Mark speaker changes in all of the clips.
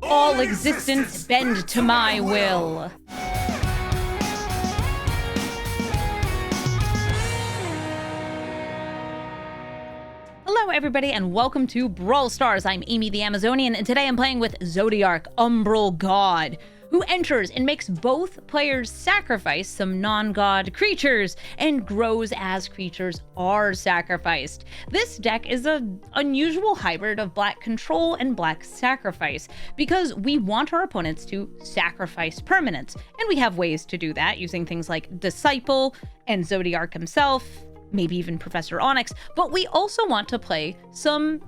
Speaker 1: All existence bend to my will. Hello everybody and welcome to Brawl Stars. I'm Amy the Amazonian and today I'm playing with Zodiark, Umbral God, who enters and makes both players sacrifice some non-god creatures and grows as creatures are sacrificed. This deck is an unusual hybrid of black control and black sacrifice because we want our opponents to sacrifice permanents, and we have ways to do that using things like Disciple and Zodiark himself, maybe even Professor Onyx, but we also want to play some,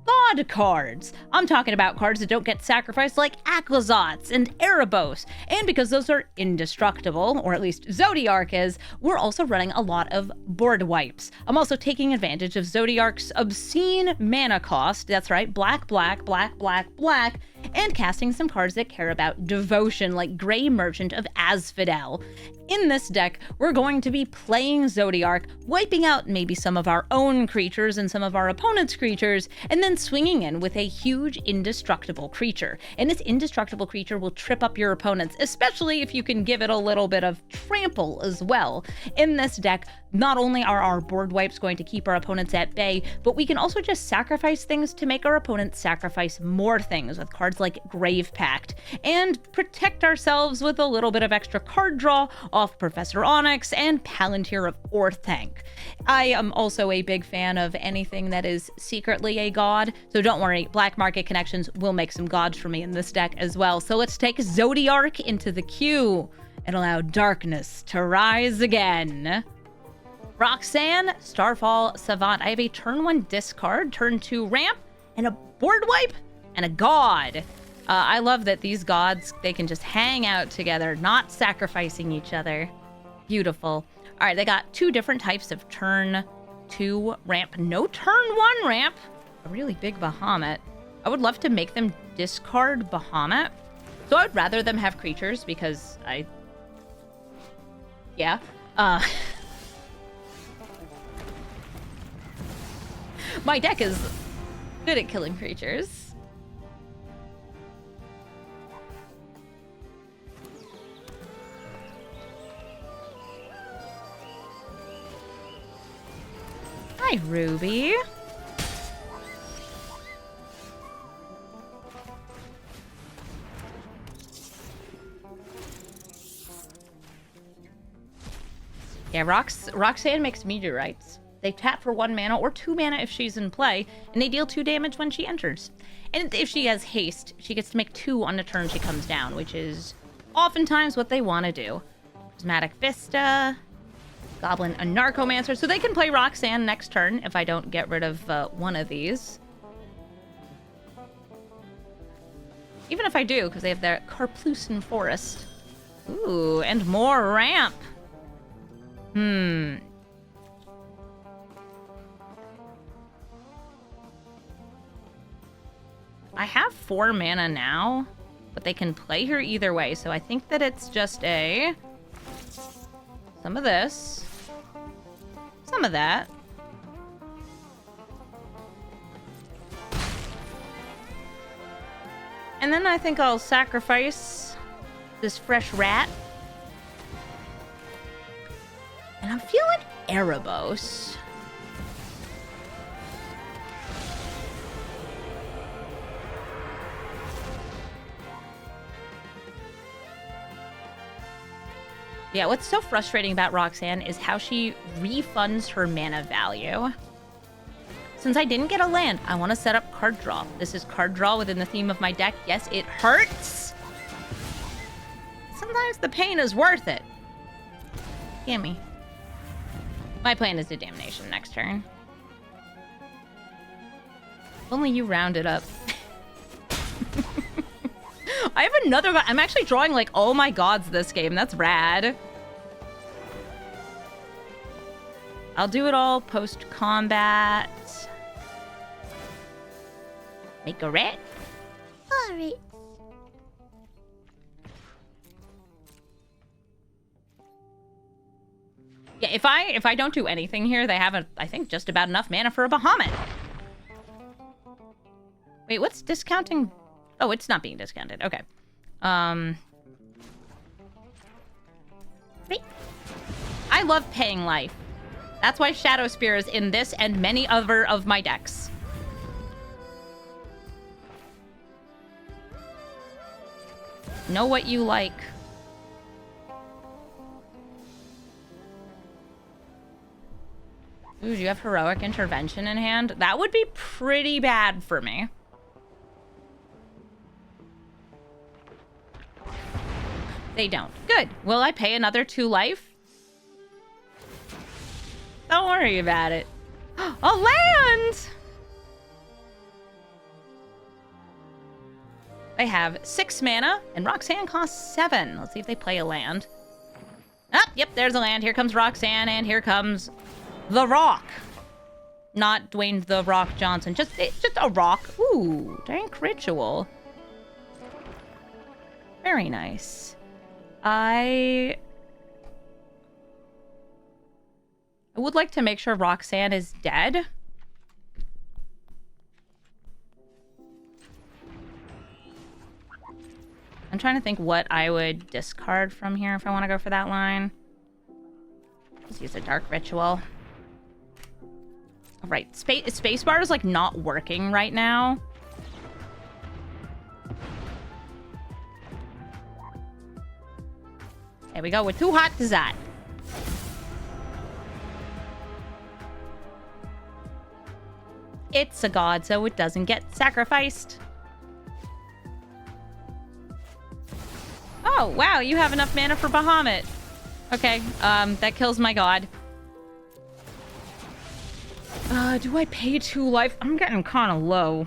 Speaker 1: God cards. I'm talking about cards that don't get sacrificed like Aclazotz and Erebos. And because those are indestructible, or at least Zodiark is, we're also running a lot of board wipes. I'm also taking advantage of Zodiark's obscene mana cost, that's right, black, black, black, black, black, and casting some cards that care about devotion like Grey Merchant of Asphodel. In this deck, we're going to be playing Zodiark, wiping out maybe some of our own creatures and some of our opponent's creatures, and then swinging in with a huge indestructible creature. And this indestructible creature will trip up your opponents, especially if you can give it a little bit of trample as well. In this deck, not only are our board wipes going to keep our opponents at bay, but we can also just sacrifice things to make our opponents sacrifice more things with cards like Grave Pact, and protect ourselves with a little bit of extra card draw off Professor Onyx and Palantir of Orthanc. I am also a big fan of anything that is secretly a god, so don't worry, Black Market Connections will make some gods for me in this deck as well. So let's take Zodiark into the queue and allow darkness to rise again. Roxanne, Starfall, Savant. I have a turn 1 discard, turn 2 ramp, and a board wipe, and a god. I love that these gods, they can just hang out together, not sacrificing each other. Beautiful. All right, they got two different types of turn 2 ramp. No turn 1 ramp. A really big Bahamut. I would love to make them discard Bahamut. So I'd rather them have creatures because yeah. My deck is good at killing creatures. Hi, Ruby. Yeah, Roxanne makes meteorites. They tap for 1 mana or 2 mana if she's in play, and they deal 2 damage when she enters. And if she has haste, she gets to make 2 on the turn she comes down, which is oftentimes what they want to do. Prismatic Vista, Goblin, a Narcomancer, so they can play Roxanne next turn if I don't get rid of one of these. Even if I do, because they have their Carplucin Forest. Ooh, and more ramp. I have 4 mana now, but they can play her either way, so I think that it's just some of this, some of that. And then I think I'll sacrifice this fresh rat. And I'm feeling Erebos. Yeah, what's so frustrating about Roxanne is how she refunds her mana value. Since I didn't get a land, I want to set up card draw. This is card draw within the theme of my deck. Yes, it hurts. Sometimes the pain is worth it. Gimme. My plan is to Damnation next turn. If only you rounded up. I have another god. I'm actually drawing like all my gods this game. That's rad. I'll do it all post-combat. Make a rat. Alright. Yeah, if I don't do anything here, they have, I think, just about enough mana for a Bahamut. Wait, what's discounting? Oh, it's not being discounted. Okay. Wait. I love paying life. That's why Shadow Spear is in this and many other of my decks. Know what you like. Ooh, do you have Heroic Intervention in hand? That would be pretty bad for me. They don't. Good. Will I pay another 2 life? Don't worry about it. A land! They have 6 mana, and Roxanne costs 7. Let's see if they play a land. Ah, yep, there's a land. Here comes Roxanne, and here comes The Rock. Not Dwayne The Rock Johnson. Just a rock. Ooh, Dank Ritual. Very nice. I would like to make sure Roxanne is dead. I'm trying to think what I would discard from here if I want to go for that line. Let's use a Dark Ritual. All right, Spacebar is like not working right now. There we go. We're too hot to that. It's a god, so it doesn't get sacrificed. Oh, wow. You have enough mana for Bahamut. Okay, that kills my god. Do I pay 2 life? I'm getting kind of low.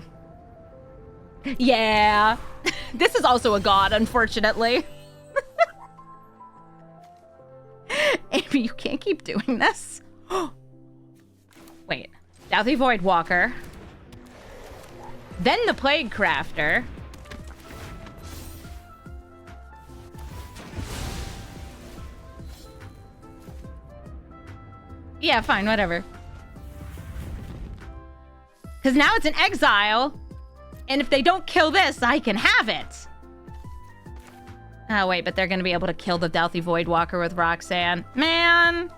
Speaker 1: Yeah. This is also a god, unfortunately. Amy, you can't keep doing this. Wait. Douthie Voidwalker. Then the Plague Crafter. Yeah, fine, whatever. Because now it's an exile. And if they don't kill this, I can have it. Oh, wait, but they're going to be able to kill the Douthie Voidwalker with Roxanne. Man.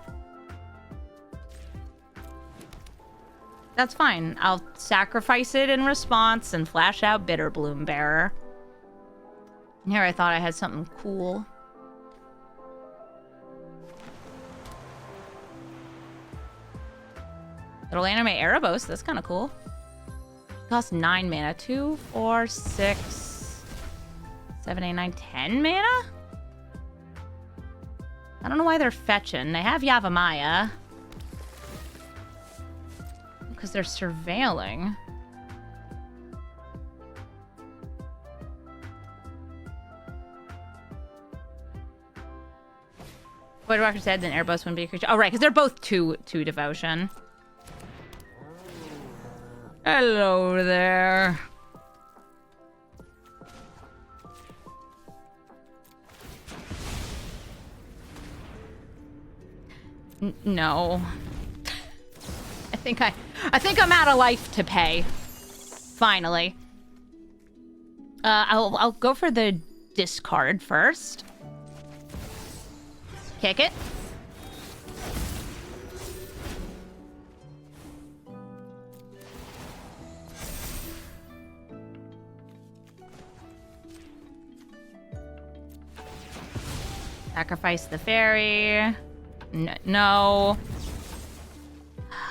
Speaker 1: That's fine. I'll sacrifice it in response and flash out Bitterbloom Bearer. And here I thought I had something cool. It'll animate Erebos. That's kind of cool. Costs 9 mana. 2, 4, 6, 7, 8, 9, 10 mana? I don't know why they're fetching. They have Yavimaya. Because they're surveilling. Voidwalker said then Erebos wouldn't be a creature. Oh, right, because they're both 2 devotion. Hello there. No. I think I'm out of life to pay. Finally. I'll go for the discard first. Kick it. Sacrifice the fairy. No.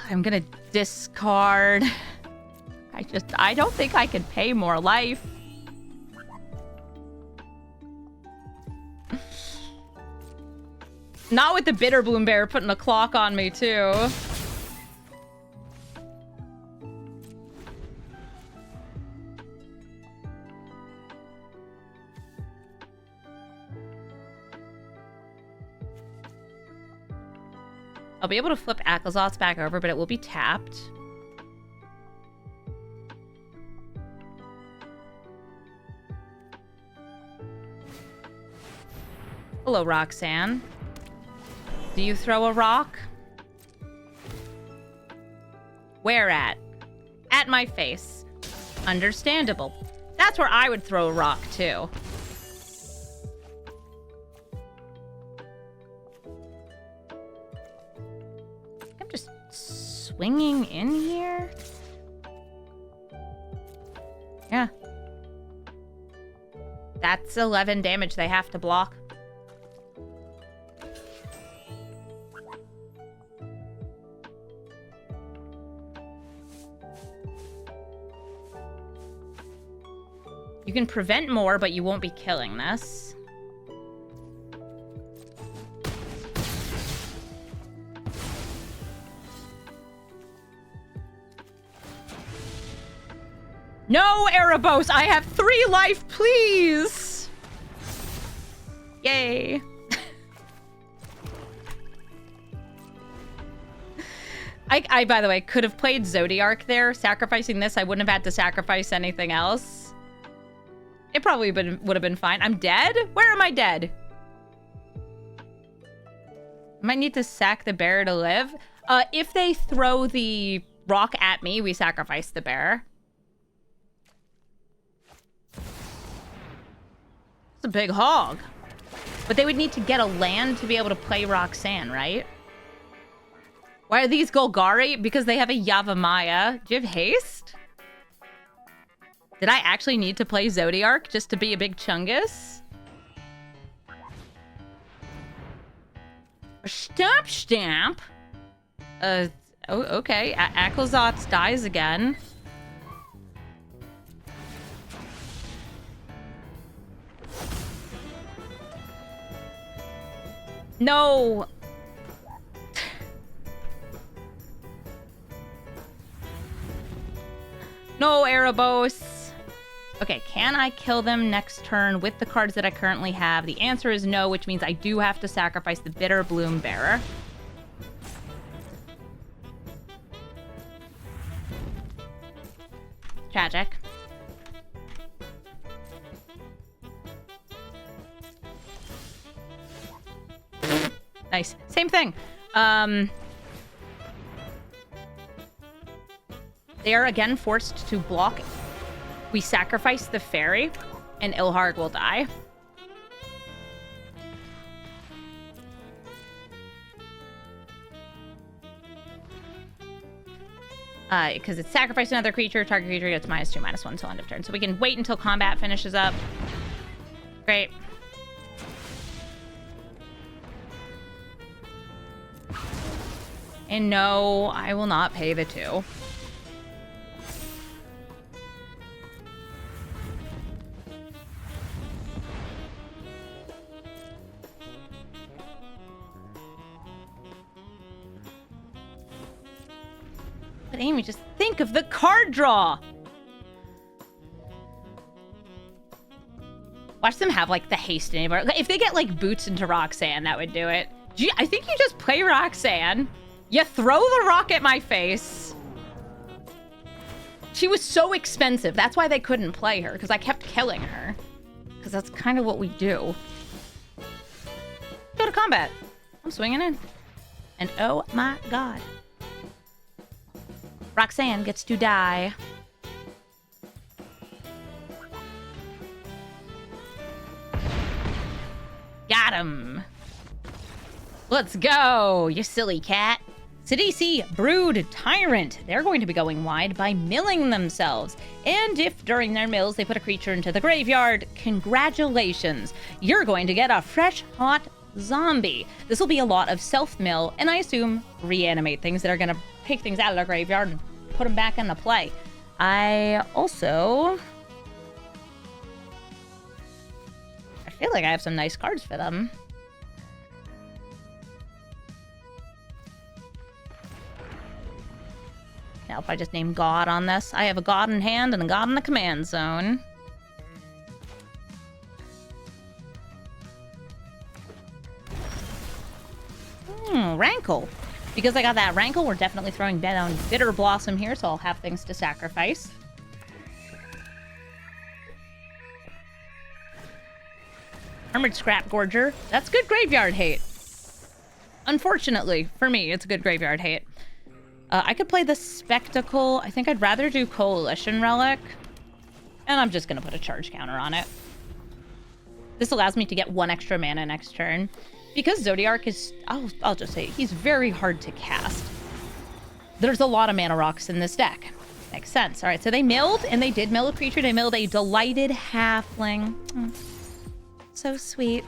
Speaker 1: I'm gonna discard. I don't think I can pay more life. Not with the Bitterbloom Bear putting a clock on me, too. I'll be able to flip Akazot's back over, but it will be tapped. Hello, Roxanne. Do you throw a rock? Where at? At my face. Understandable. That's where I would throw a rock, too. I'm just swinging in here. Yeah. That's 11 damage they have to block. You can prevent more, but you won't be killing this. No, Erebos! I have 3 life, please! Yay. I, by the way, could have played Zodiark there. Sacrificing this, I wouldn't have had to sacrifice anything else. It probably would have been fine. I'm dead? Where am I dead? I might need to sack the bear to live. If they throw the rock at me, we sacrifice the bear. It's a big hog. But they would need to get a land to be able to play Roxanne, right? Why are these Golgari? Because they have a Yavimaya. Do you have haste? Did I actually need to play Zodiark just to be a big Chungus? Stamp stamp? Oh, okay. Akelzots dies again. No! No, Erebos! Okay, can I kill them next turn with the cards that I currently have? The answer is no, which means I do have to sacrifice the Bitter Bloom Bearer. Tragic. Nice. Same thing. They are again forced to block. We sacrifice the fairy, and Ilharg will die. Because it's sacrifice another creature, target creature gets -2/-1 till end of turn. So we can wait until combat finishes up. Great. And no, I will not pay the 2. But Amy, just think of the card draw! Watch them have, like, the haste anywhere. If they get, like, boots into Roxanne, that would do it. I think you just play Roxanne. You throw the rock at my face. She was so expensive. That's why they couldn't play her, because I kept killing her. Because that's kind of what we do. Go to combat. I'm swinging in. And oh my god. Roxanne gets to die. Got him. Let's go, you silly cat. Sidisi, Brood, Tyrant. They're going to be going wide by milling themselves. And if during their mills they put a creature into the graveyard, congratulations. You're going to get a fresh, hot zombie. This will be a lot of self-mill, and I assume reanimate things that are going to pick things out of their graveyard and put them back into play. I also... I feel like I have some nice cards for them. Now, if I just name God on this, I have a God in hand and a God in the command zone. Rankle. Because I got that Rankle, we're definitely throwing down Bitter Blossom here, so I'll have things to sacrifice. Armored Scrap Gorger. That's good graveyard hate. Unfortunately, for me, it's good graveyard hate. I could play the Spectacle. I think I'd rather do Coalition Relic. And I'm just going to put a charge counter on it. This allows me to get 1 extra mana next turn. Because Zodiark is... I'll just say, he's very hard to cast. There's a lot of mana rocks in this deck. Makes sense. All right, so they milled, and they did mill a creature. They milled a Delighted Halfling. Oh, so sweet.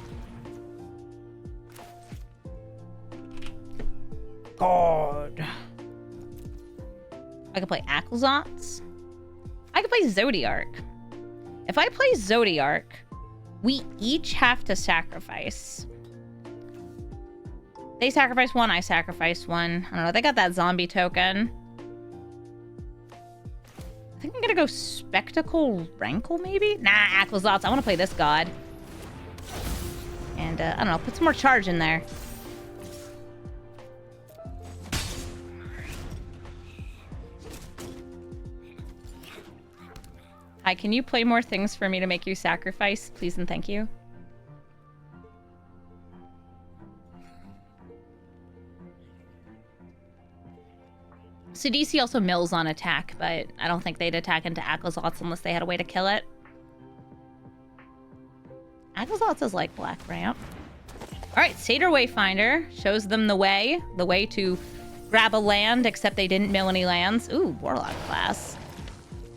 Speaker 1: God. I could play Aquazots. I could play Zodiark. If I play Zodiark, we each have to sacrifice. They sacrifice 1, I sacrifice 1. I don't know, they got that zombie token. I think I'm gonna go Spectacle Rankle, maybe? Nah, Aquazots. I want to play this god. And, I don't know, put some more charge in there. Hi, can you play more things for me to make you sacrifice? Please and thank you. Sidisi also mills on attack, but I don't think they'd attack into Aquazots unless they had a way to kill it. Aquazots is like black ramp. Alright, Satyr Wayfinder shows them the way to grab a land, except they didn't mill any lands. Ooh, Warlock class.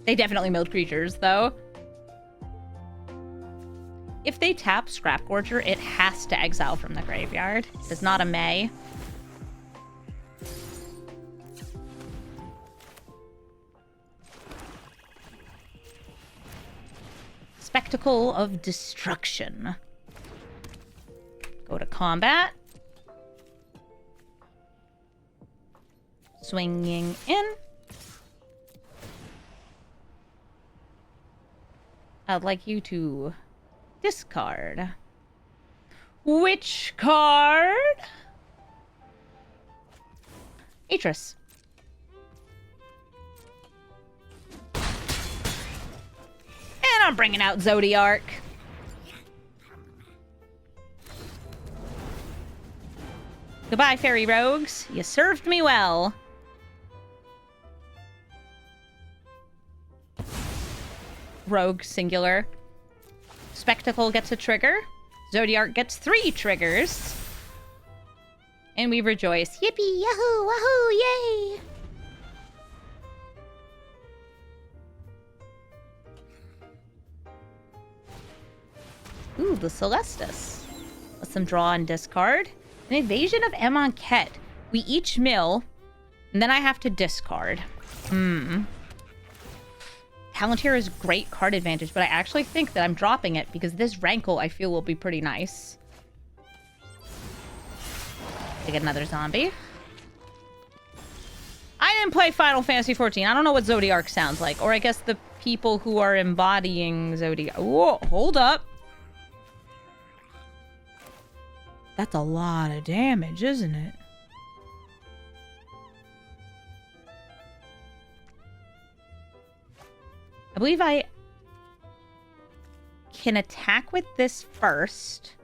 Speaker 1: They definitely milled creatures, though. If they tap Scrap Gorger, it has to exile from the graveyard. It's not a May. Spectacle of Destruction. Go to combat. Swinging in. I'd like you to discard. Which card? Atris. And I'm bringing out Zodiark. Goodbye, fairy rogues. You served me well. Rogue singular. Spectacle gets a trigger. Zodiark gets 3 triggers. And we rejoice. Yippee, yahoo, wahoo, yay! Ooh, the Celestus. Let them draw and discard. An Invasion of Amonkhet. We each mill, and then I have to discard. Palantir is great card advantage, but I actually think that I'm dropping it because this Rankle I feel will be pretty nice. To get another zombie. I didn't play Final Fantasy XIV. I don't know what Zodiark sounds like. Or I guess the people who are embodying Zodiark. Whoa, hold up. That's a lot of damage, isn't it? I believe I can attack with this first.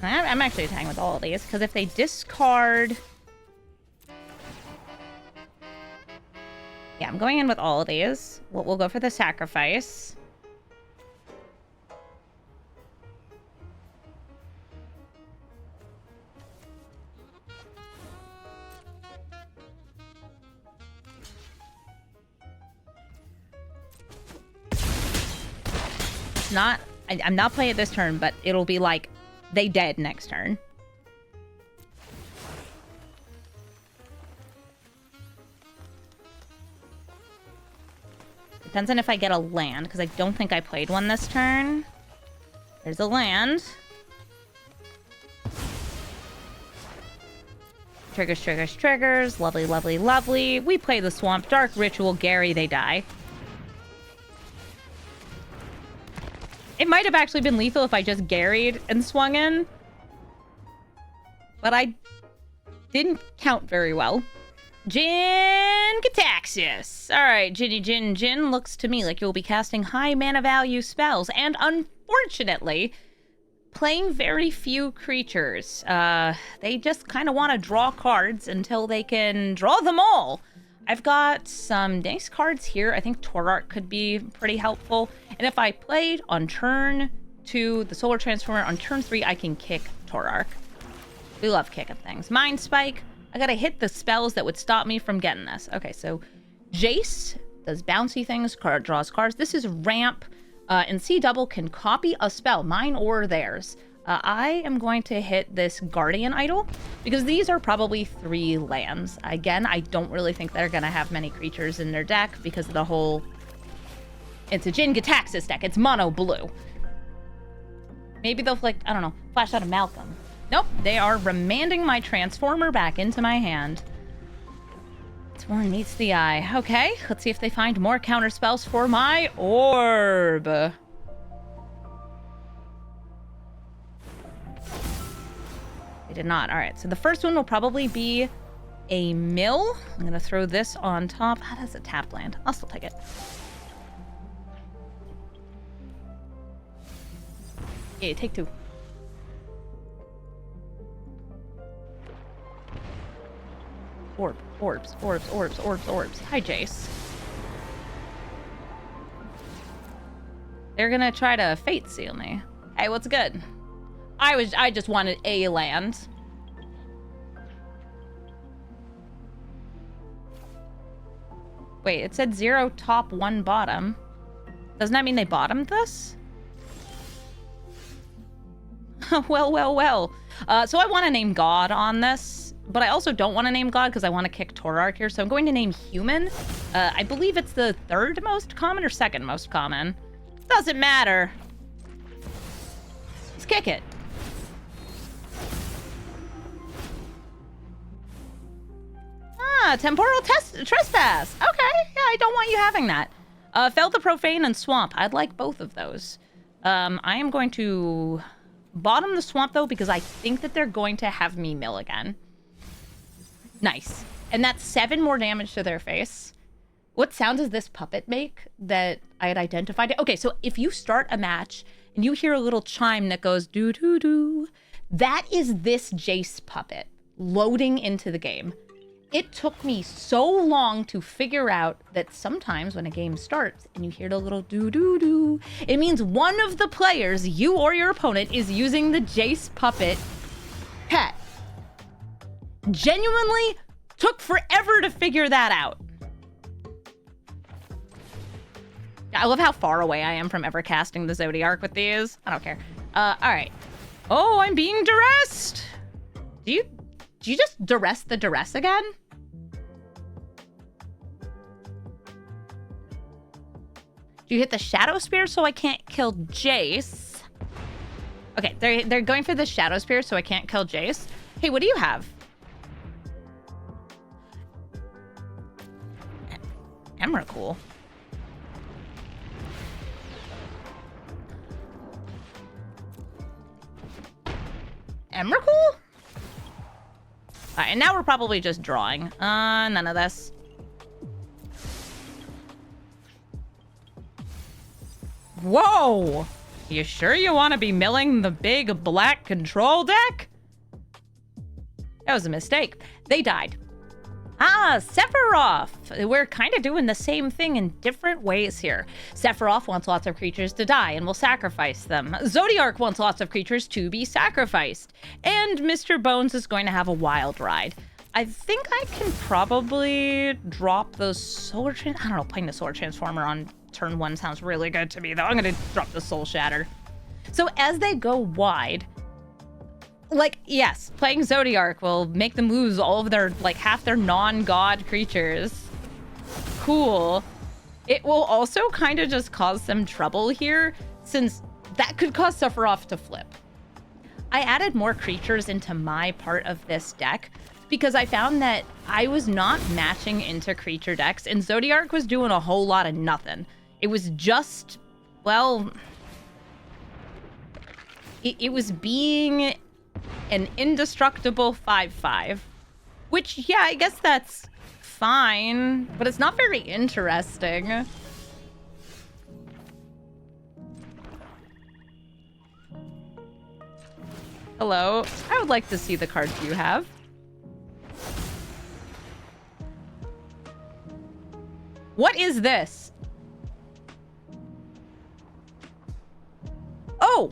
Speaker 1: I'm actually attacking with all of these, because if they discard... Yeah, I'm going in with all of these. We'll go for the sacrifice. It's not... I'm not playing it this turn, but it'll be like they dead next turn. Depends on if I get a land, because I don't think I played one this turn. There's a land. Triggers, triggers, triggers. Lovely, lovely, lovely. We play the Swamp Dark Ritual. Gary, they die. It might have actually been lethal if I just garried and swung in. But I didn't count very well. Jin-Gitaxias. Alright, Jin looks to me like you'll be casting high mana value spells. And unfortunately, playing very few creatures. They just kind of want to draw cards until they can draw them all. I've got some nice cards here. I think Zodiark could be pretty helpful. And if I played on turn 2 the Solar Transformer, on turn 3 I can kick Zodiark. We love kicking things. Mind Spike. I gotta hit the spells that would stop me from getting this. Okay, so Jace does bouncy things, draws cards. This is Ramp, and C-Double can copy a spell, mine or theirs. I am going to hit this Guardian Idol, because these are probably 3 lands. Again, I don't really think they're going to have many creatures in their deck, because of the whole... It's a Jin-Gitaxias deck. It's mono blue. Maybe they'll, like, I don't know, flash out a Malcolm. Nope, they are remanding my Transformer back into my hand. It's more meets the eye. Okay, let's see if they find more counter spells for my orb. Did not. All right, so the first one will probably be a mill. I'm gonna throw this on top. Ah, that's a tap land. I'll still take it. Yeah, take 2. Orbs. Hi, Jace. They're gonna try to fate seal me. Hey, what's good? I just wanted a land. Wait, it said 0 top, 1 bottom. Doesn't that mean they bottomed this? well. So I want to name God on this, but I also don't want to name God because I want to kick Zodiark here. So I'm going to name Human. I believe it's the 3rd most common or 2nd most common. Doesn't matter. Let's kick it. Temporal trespass. Okay, yeah, I don't want you having that. Fell the Profane and Swamp. I'd like both of those. I am going to bottom the Swamp, though, because I think that they're going to have me mill again. Nice. And that's 7 more damage to their face. What sound does this puppet make that I had identified? Okay, so if you start a match and you hear a little chime that goes doo-doo-doo, that is this Jace puppet loading into the game. It took me so long to figure out that sometimes when a game starts and you hear the little doo-doo-doo, it means one of the players, you or your opponent, is using the Jace puppet pet. Genuinely took forever to figure that out. I love how far away I am from ever casting the Zodiark with these. I don't care. All right. Oh, I'm being duressed. Do you just duress the duress again? Do you hit the Shadow Spear so I can't kill Jace? Okay, they're going for the Shadow Spear so I can't kill Jace. Hey, what do you have? Emrakul. Emrakul? Alright, and now we're probably just drawing. None of this. Whoa! You sure you want to be milling the big black control deck? That was a mistake. They died. Ah, Sephiroth! We're kind of doing the same thing in different ways here. Sephiroth wants lots of creatures to die and will sacrifice them. Zodiark wants lots of creatures to be sacrificed. And Mr. Bones is going to have a wild ride. I think I can probably drop those solar... I don't know, playing the Solar Transformer on turn 1 sounds really good to me, though. I'm going to drop the Soul Shatter. So as they go wide... Like, yes, playing Zodiark will make them lose all of their, like, half their non-god creatures. Cool. It will also kind of just cause some trouble here, since that could cause Sephiroth to flip. I added more creatures into my part of this deck, because I found that I was not matching into creature decks, and Zodiark was doing a whole lot of nothing. It was just, well... It was being... an indestructible 5/5, which, yeah, I guess that's fine, but it's not very interesting. Hello. I would like to see the cards you have. What is this? Oh.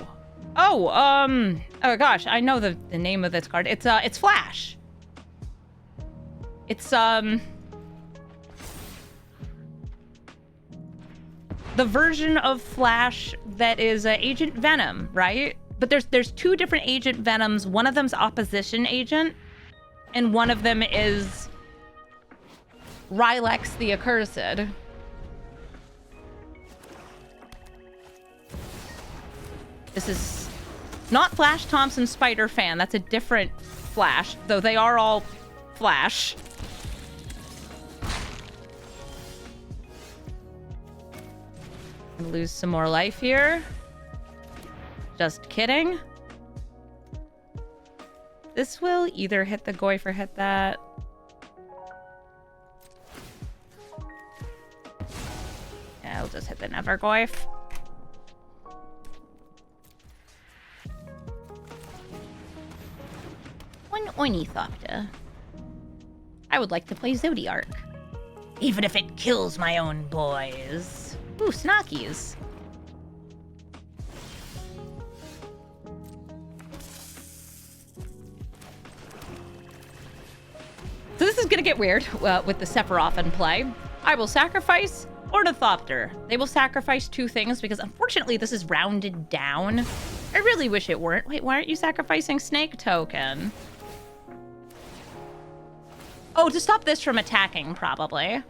Speaker 1: Oh, oh gosh, I know the name of this card. It's Flash. It's, the version of Flash that is Agent Venom, right? But there's two different Agent Venoms. One of them's Opposition Agent, and one of them is Rylex the Accursed. This is not Flash Thompson Spider-Fan. That's a different Flash, though they are all Flash. Lose some more life here. Just kidding. This will either hit the Goyf or hit that. Yeah, I'll just hit the Never Goyf. One Ornithopter. I would like to play Zodiark. Even if it kills my own boys. Ooh, Snockies. So this is gonna get weird with the Sephiroth in play. I will sacrifice Ornithopter. They will sacrifice two things because unfortunately this is rounded down. I really wish it weren't. Wait, why aren't you sacrificing Snake Token? Oh, to stop this from attacking, probably.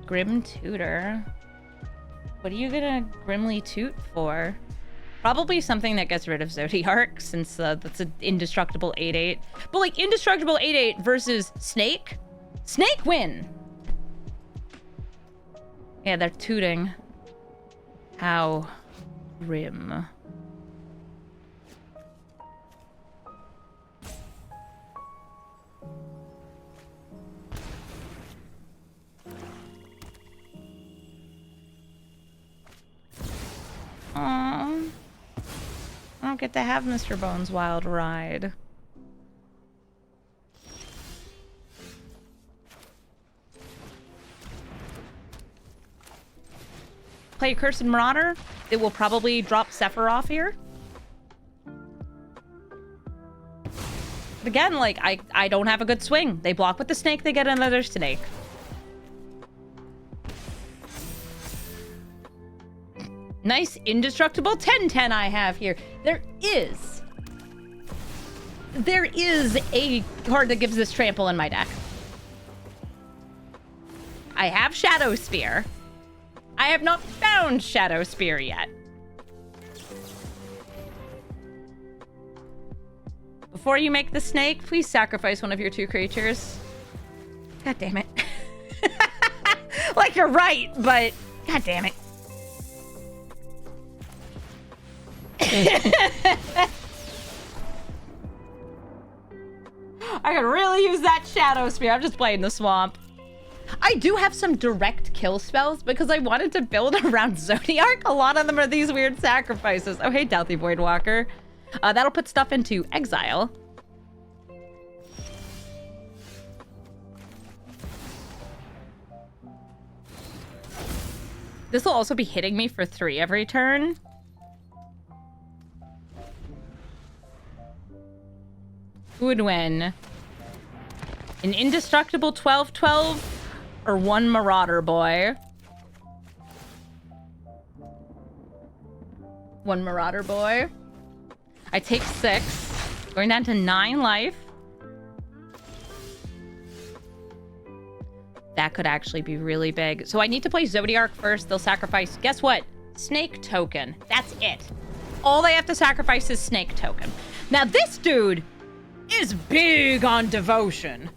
Speaker 1: Grim Tutor. What are you gonna Grimly Toot for? Probably something that gets rid of Zodiark, since that's an indestructible 8/8. But like, indestructible 8/8 versus Snake? Snake win! Yeah, they're tooting. How grim. Aww. I don't get to have Mr. Bones' wild ride. Play Cursed Marauder. It will probably drop Sephiroth here. But again, like, I don't have a good swing. They block with the snake, they get another snake. Nice indestructible 10/10 I have here. There is a card that gives this trample in my deck. I have Shadow Spear. I have not found Shadow Spear yet. Before you make the snake, please sacrifice one of your two creatures. God damn it. Like, you're right, but god damn it. I could really use that Shadow Spear. I'm just playing the swamp. I do have some direct kill spells because I wanted to build around Zodiark. A lot of them are these weird sacrifices. Oh, hey, Douthy Voidwalker. That'll put stuff into exile. This will also be hitting me for 3 every turn. Who would win? An indestructible 12/12 or one Marauder boy? One Marauder boy. I take 6. Going down to 9 life. That could actually be really big. So I need to play Zodiark first. They'll sacrifice, guess what? Snake Token. That's it. All they have to sacrifice is Snake Token. Now this dude is big on devotion.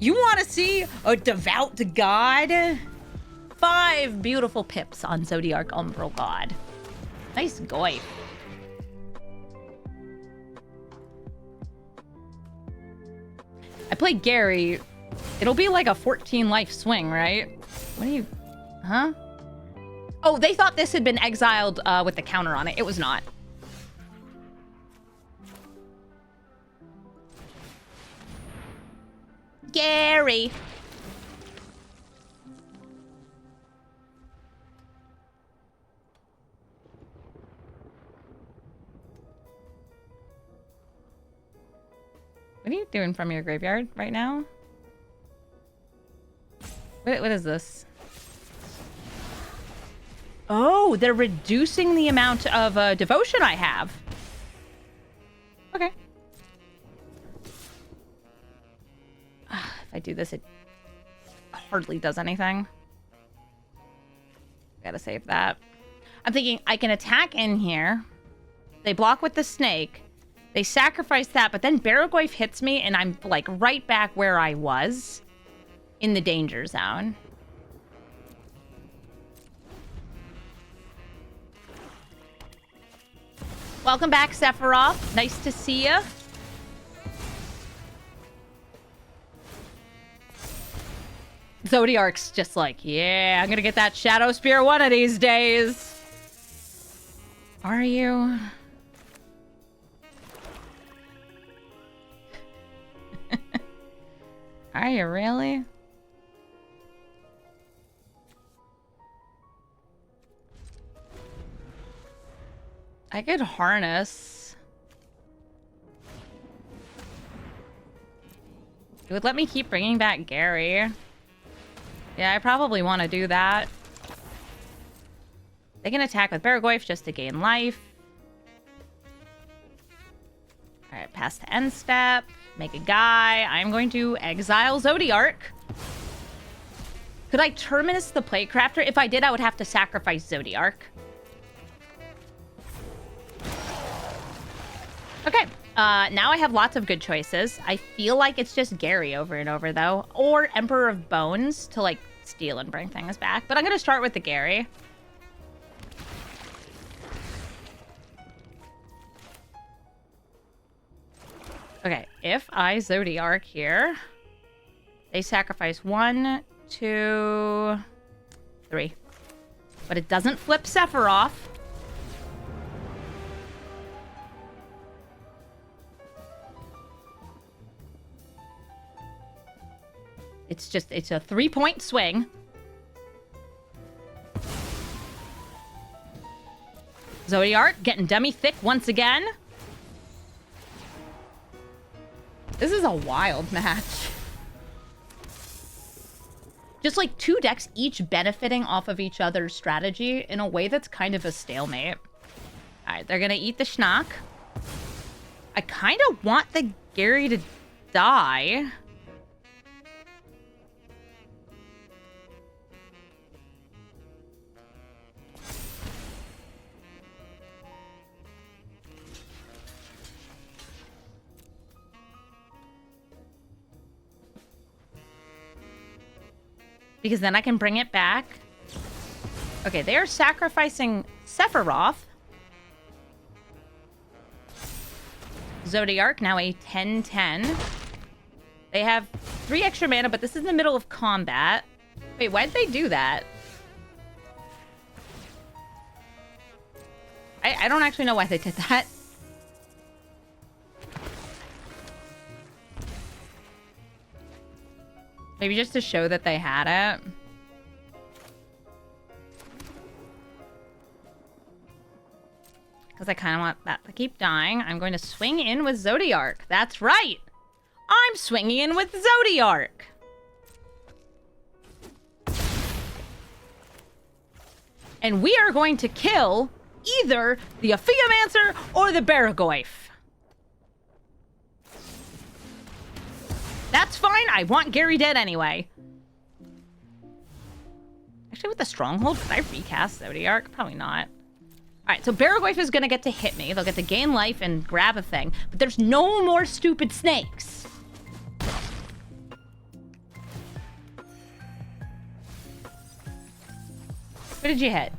Speaker 1: You want to see a devout god? 5 beautiful pips on Zodiark Umbral God. Nice goy. I played Gary. It'll be like a 14 life swing, right? What do you... Huh? Oh, they thought this had been exiled with the counter on it. It was not. Gary. What are you doing from your graveyard right now? What is this? Oh, they're reducing the amount of devotion I have. Okay. If I do this, it hardly does anything. Gotta save that. I'm thinking I can attack in here. They block with the snake. They sacrifice that, but then Barragoyf hits me, and I'm, like, right back where I was in the danger zone. Welcome back, Sephiroth. Nice to see you. Zodiark's just like, yeah, I'm gonna get that Shadow Spear one of these days. Are you? Are you really? I could harness. It would let me keep bringing back Gary. Yeah, I probably want to do that. They can attack with Barragoyf just to gain life. Alright, pass the end step. Make a guy. I'm going to exile Zodiark. Could I Terminus the Playcrafter? If I did, I would have to sacrifice Zodiark. Okay, now I have lots of good choices. I feel like it's just Gary over and over, though. Or Emperor of Bones to, like, steal and bring things back. But I'm going to start with the Gary. Okay, if I Zodiark here, they sacrifice 1, 2, 3. But it doesn't flip Sephiroth. It's just, it's a 3-point swing. Zodiark getting dummy thick once again. This is a wild match. Just like 2 decks each benefiting off of each other's strategy in a way that's kind of a stalemate. Alright, they're gonna eat the schnock. I kind of want the Gary to die. Because then I can bring it back. Okay, they are sacrificing Sephiroth. Zodiark, now a 10-10. They have 3 extra mana, but this is in the middle of combat. Wait, why did they do that? I don't actually know why they did that. Maybe just to show that they had it. Because I kind of want that to keep dying. I'm going to swing in with Zodiark. That's right! I'm swinging in with Zodiark! And we are going to kill either the Aphiomancer or the Barragoyf. That's fine. I want Gary dead anyway. Actually, with the Stronghold, could I recast Zodiark? Probably not. Alright, so Barragoyf is going to get to hit me. They'll get to gain life and grab a thing. But there's no more stupid snakes. What did you hit?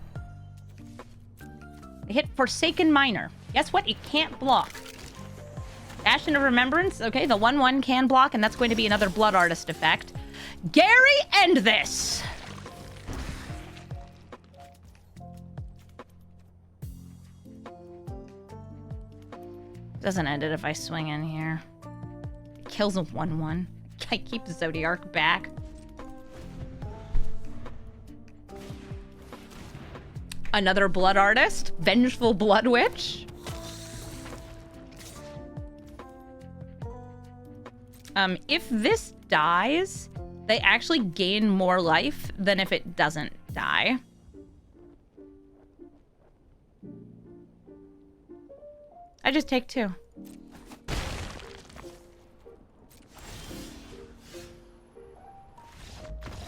Speaker 1: I hit Forsaken Miner. Guess what? It can't block. Bastion of Remembrance. Okay, the 1/1 can block, and that's going to be another Blood Artist effect. Gary, end this! Doesn't end it if I swing in here. It kills a 1/1. I keep Zodiark back. Another Blood Artist. Vengeful Blood Witch. If this dies, they actually gain more life than if it doesn't die. I just take 2.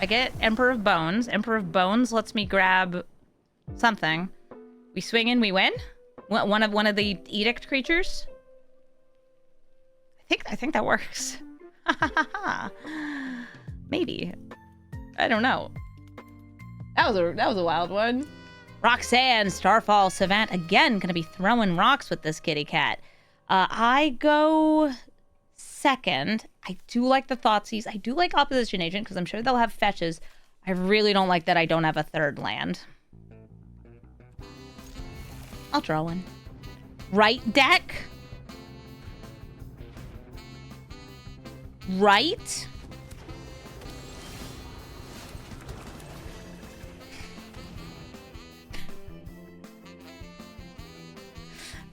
Speaker 1: I get Emperor of Bones. Emperor of Bones lets me grab something. We swing in, we win? One of the Edict creatures? I think that works. Maybe. I don't know. That was a wild one. Roxanne, Starfall, Savant. Again, gonna be throwing rocks with this kitty cat. I go second. I do like the Thoughtseize. I do like Opposition Agent, because I'm sure they'll have fetches. I really don't like that I don't have a third land. I'll draw one. Right deck? Right?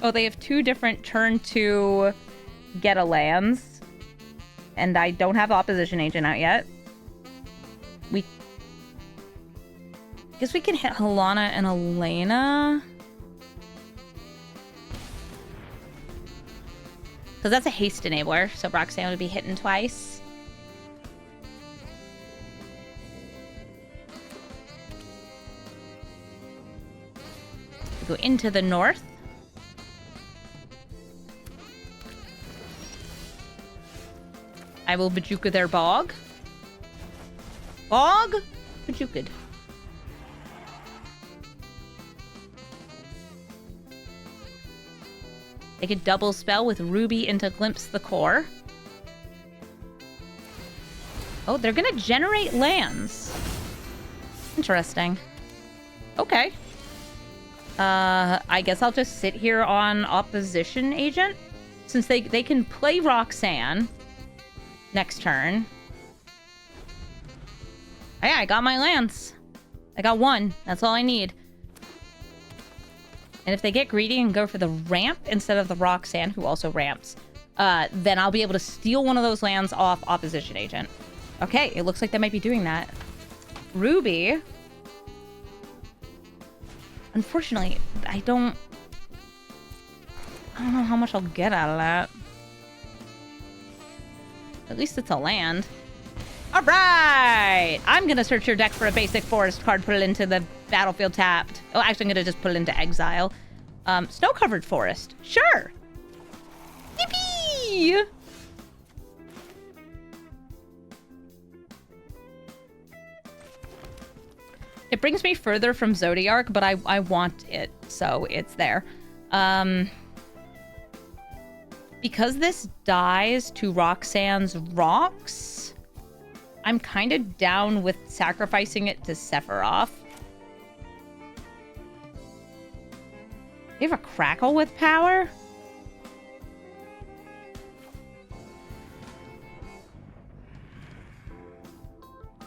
Speaker 1: Oh, they have 2 different turn 2 get a lands. And I don't have Opposition Agent out yet. I guess we can hit Helana and Elena. Because that's a haste enabler, so Roxanne would be hitting twice. We go into the north. I will Bajuka their Bog. Bog? Bajuka'd. They could double spell with Ruby into Glimpse the Core. Oh, they're gonna generate lands. Interesting. Okay. I guess I'll just sit here on Opposition Agent. Since they can play Roxanne next turn. Oh, yeah, I got my lands. I got 1. That's all I need. And if they get greedy and go for the ramp instead of the Roxanne, who also ramps, then I'll be able to steal one of those lands off Opposition Agent. Okay, it looks like they might be doing that. Ruby. Unfortunately, I don't know how much I'll get out of that. At least it's a land. All right! I'm going to search your deck for a basic forest card, put it into the battlefield tapped. Oh, actually, I'm going to just put it into exile. Snow-covered forest. Sure! Yippee! It brings me further from Zodiark, but I want it, so it's there. Because this dies to Roxanne's rocks, I'm kind of down with sacrificing it to Sephiroth. They have a Crackle with power?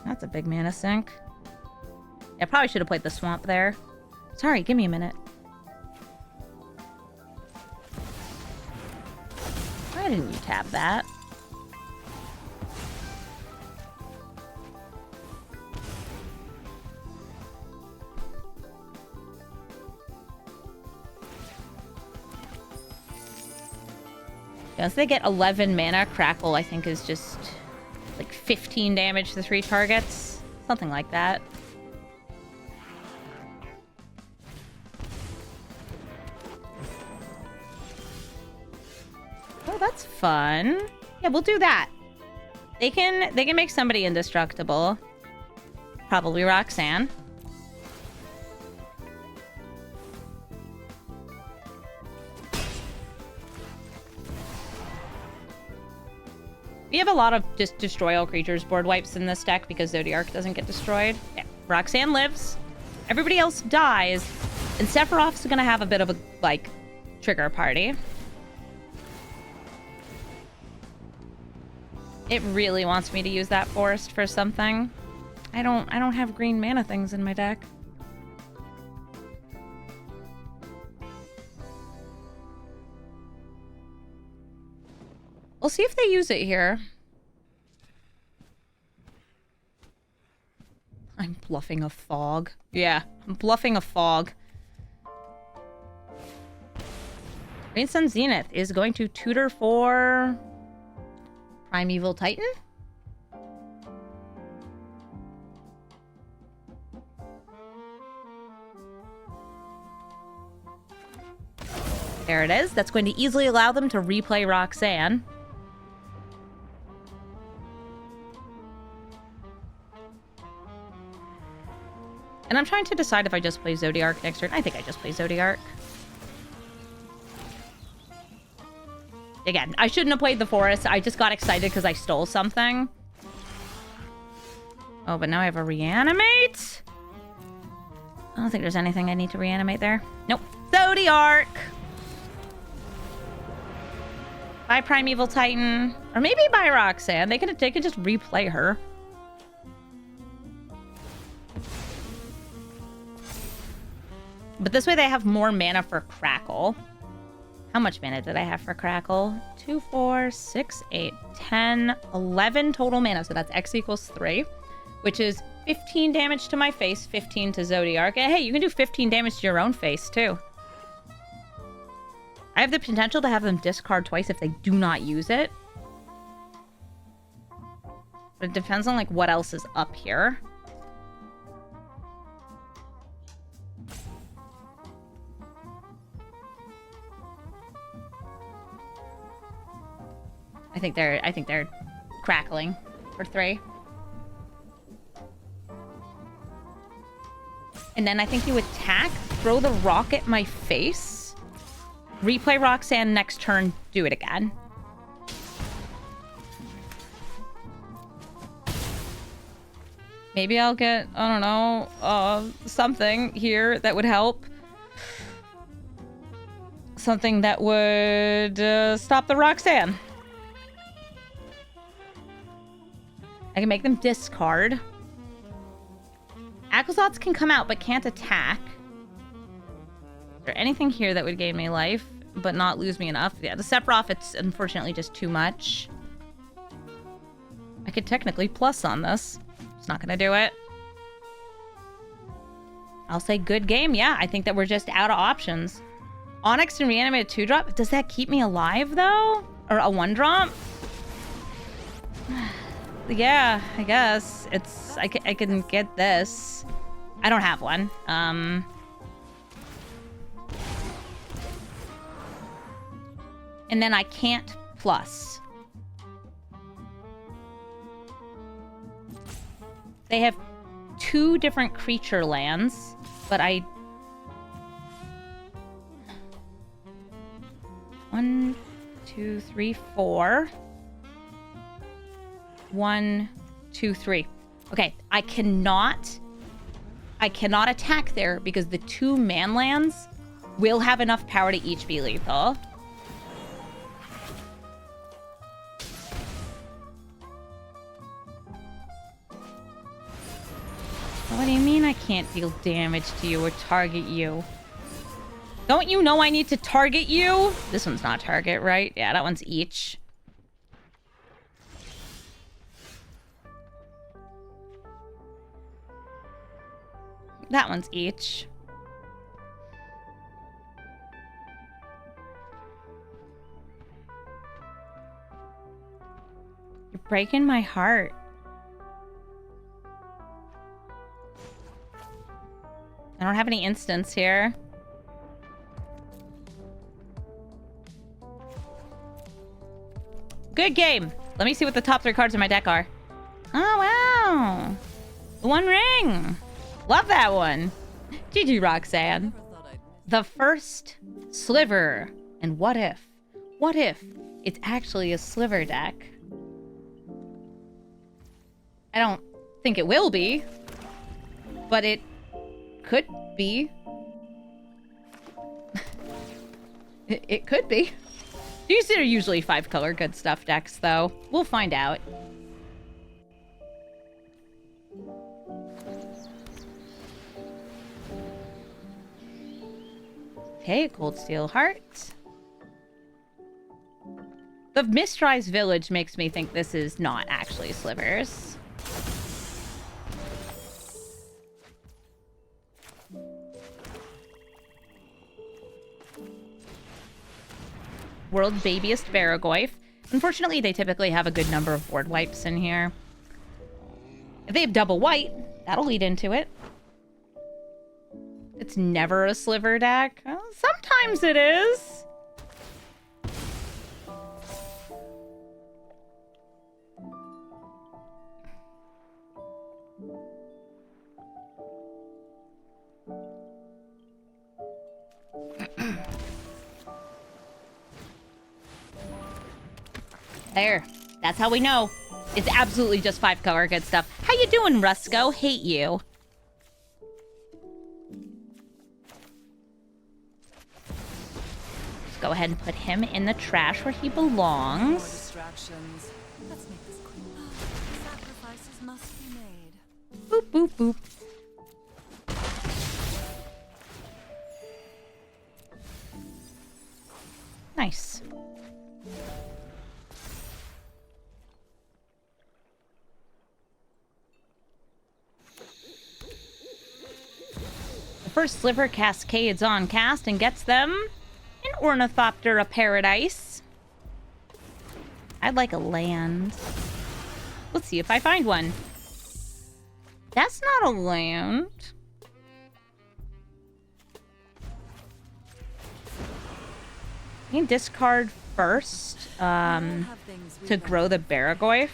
Speaker 1: That's a big mana sink. I probably should have played the swamp there. Sorry, give me a minute. Why didn't you tap that? Once they get 11 mana, Crackle, I think, is just like 15 damage to 3 targets. Something like that. Oh, that's fun. Yeah, we'll do that. They can make somebody indestructible. Probably Roxanne. We have a lot of just destroy all creatures board wipes in this deck because Zodiark doesn't get destroyed. Yeah. Roxanne lives. Everybody else dies. And Sephiroth's gonna have a bit of a, like, trigger party. It really wants me to use that forest for something. I don't have green mana things in my deck. We'll see if they use it here. I'm bluffing a fog. Yeah, I'm bluffing a fog. Green Sun Zenith is going to tutor for Primeval Titan? There it is. That's going to easily allow them to replay Roxanne. And I'm trying to decide if I just play Zodiark next turn. I think I just play Zodiark. Again, I shouldn't have played the forest. I just got excited because I stole something. Oh, but now I have a reanimate? I don't think there's anything I need to reanimate there. Nope. Zodiark! By Primeval Titan. Or maybe by Roxanne. They could just replay her. But this way they have more mana for Crackle. How much mana did I have for Crackle? 2, 4, 6, 8, 10, 11 total mana. So that's X equals 3, which is 15 damage to my face, 15 to Zodiark. And hey, you can do 15 damage to your own face, too. I have the potential to have them discard twice if they do not use it. But it depends on, like, what else is up here. I think they're crackling for 3. And then I think you attack, throw the rock at my face, replay Roxanne next turn, do it again. Maybe I'll get, I don't know, something here that would help. Something that would stop the Roxanne. I can make them discard. Aquazots can come out, but can't attack. Is there anything here that would gain me life, but not lose me enough? Yeah, the Sephiroth, it's unfortunately just too much. I could technically plus on this. It's not gonna do it. I'll say good game. Yeah, I think that we're just out of options. Onyx and reanimated 2-drop. Does that keep me alive, though? Or a 1-drop? Yeah, I guess. It's... I can get this. I don't have one. And then I can't plus. They have 2 different creature lands, but I... 1, 2, 3, 4... 1, 2, 3. Okay, I cannot attack there because the 2 man lands will have enough power to each be lethal. What do you mean I can't deal damage to you or target you? Don't you know I need to target you? This one's not target, right? Yeah, that one's each. That one's each. You're breaking my heart. I don't have any instants here. Good game. Let me see what the top 3 cards in my deck are. Oh, wow. The One Ring. Love that one. GG, Roxanne. The First Sliver. And what if? What if it's actually a Sliver deck? I don't think it will be, but it could be. It could be. These are usually 5-color good stuff decks, though. We'll find out. Okay, Cold Steel Heart. The Mistrise Village makes me think this is not actually Slivers. World's Babiest Baragoyf. Unfortunately, they typically have a good number of board wipes in here. If they have double white, that'll lead into it. It's never a Sliver deck. Well, sometimes it is. There. That's how we know. It's absolutely just 5-color good stuff. How you doing, Rusco? Hate you. Let's go ahead and put him in the trash where he belongs. More distractions. Let's make this quick. Sacrifices must be made. Boop, boop, boop. Nice. First Sliver cascades on cast and gets them an Ornithopter of Paradise. I'd like a land. Let's see if I find one. That's not a land. You can discard first to grow the Baragoyf.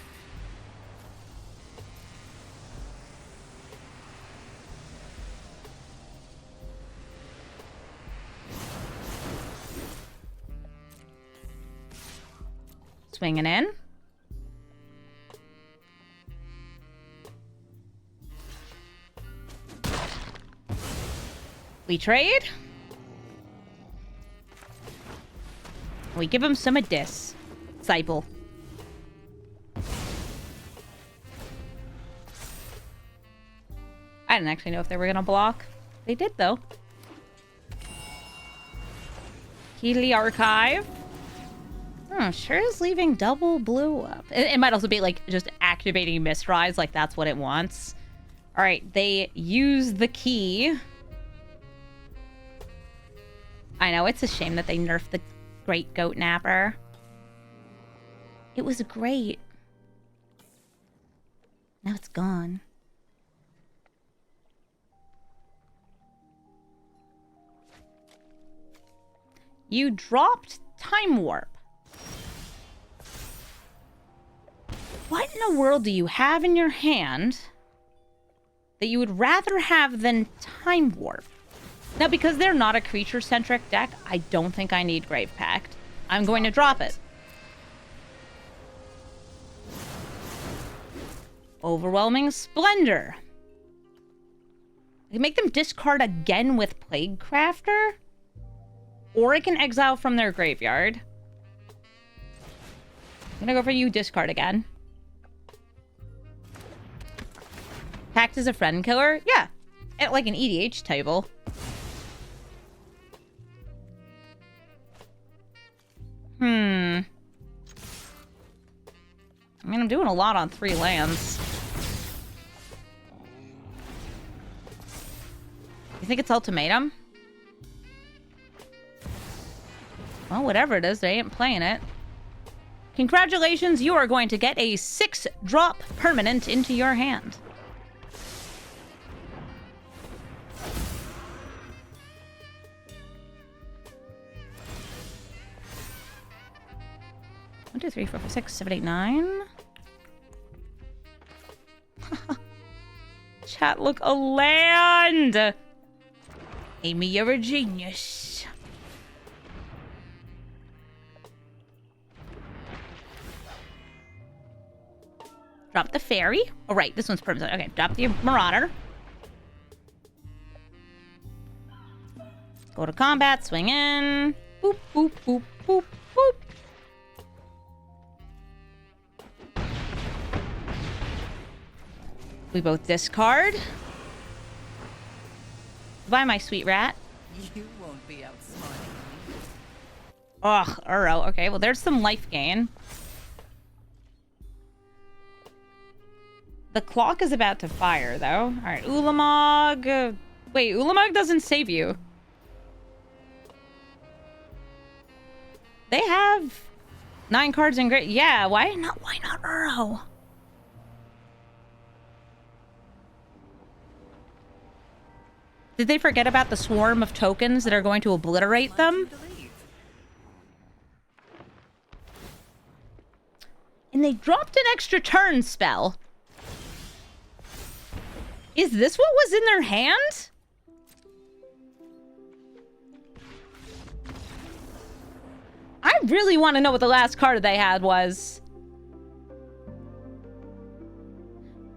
Speaker 1: Swinging in. We trade. We give him some of this. Disciple. I didn't actually know if they were going to block. They did, though. Healy Archive. Sure is leaving double blue up. It might also be, like, just activating Mistrise, like that's what it wants. All right, they use the key. I know, it's a shame that they nerfed the Great Goat Napper. It was great. Now it's gone. You dropped Time Warp. What in the world do you have in your hand that you would rather have than Time Warp? Now, because they're not a creature-centric deck, I don't think I need Grave Pact. I'm going to drop it. Overwhelming Splendor. I can make them discard again with Plague Crafter, or I can exile from their graveyard. I'm gonna go for you, discard again. Pact is a friend killer? Yeah, like an EDH table. I mean, I'm doing a lot on 3 lands. You think it's Ultimatum? Well, whatever it is, they ain't playing it. Congratulations, you are going to get a 6-drop permanent into your hand. One, two, three, four, five, 6, 7, 8, 9. Chat, look, a land! Amy, you're a genius. Drop the fairy. Oh, right. This one's permanent. Okay, drop the marauder. Go to combat, swing in. Boop, boop, boop, boop, boop. We both discard. Bye, my sweet rat.
Speaker 2: You won't be outsmarting me.
Speaker 1: Ugh, Uro. Okay, well, there's some life gain. The clock is about to fire, though. All right, Ulamog. Wait, Ulamog doesn't save you. They have 9 cards in great. Yeah, why not Uro? Did they forget about the swarm of tokens that are going to obliterate them? And they dropped an extra turn spell. Is this what was in their hand? I really want to know what the last card they had was.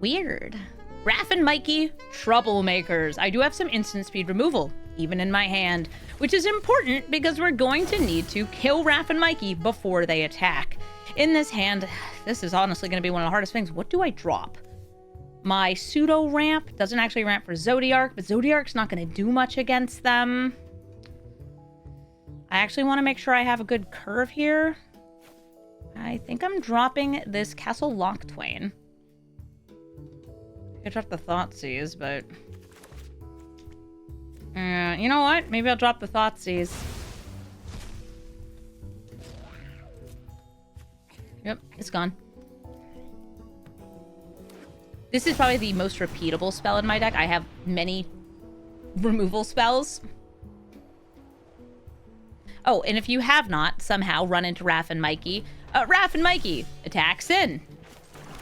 Speaker 1: Weird. Raph Mikey, troublemakers. I do have some instant speed removal, even in my hand, which is important because we're going to need to kill Raph and Mikey before they attack. In this hand, this is honestly going to be one of the hardest things. What do I drop? My pseudo ramp doesn't actually ramp for Zodiark, but Zodiark's not going to do much against them. I actually want to make sure I have a good curve here. I think I'm dropping this Castle Locktwain. I could drop the Thoughtseize, but... you know what? Maybe I'll drop the Thoughtseize. Yep, it's gone. This is probably the most repeatable spell in my deck. I have many removal spells. Oh, and if you have not somehow run into Raph and Mikey, Raph and Mikey attacks in.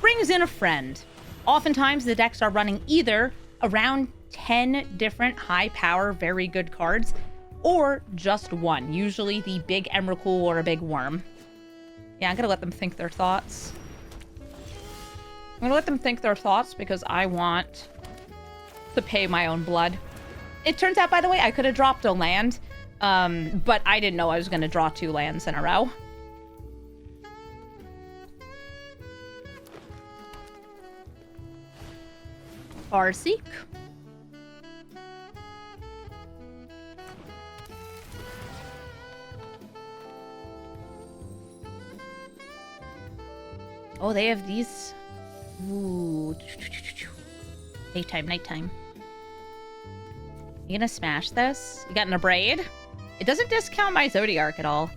Speaker 1: Brings in a friend. Oftentimes, the decks are running either around 10 different high-power, very good cards, or just one. Usually the big Emrakul or a big worm. Yeah, I'm gonna let them think their thoughts. I'm gonna let them think their thoughts because I want to pay my own blood. It turns out, by the way, I could have dropped a land, but I didn't know I was gonna draw 2 lands in a row. Farseek. Oh, they have these. Ooh. Daytime, nighttime. You gonna smash this? You got an Abrade? It doesn't discount my Zodiark at all.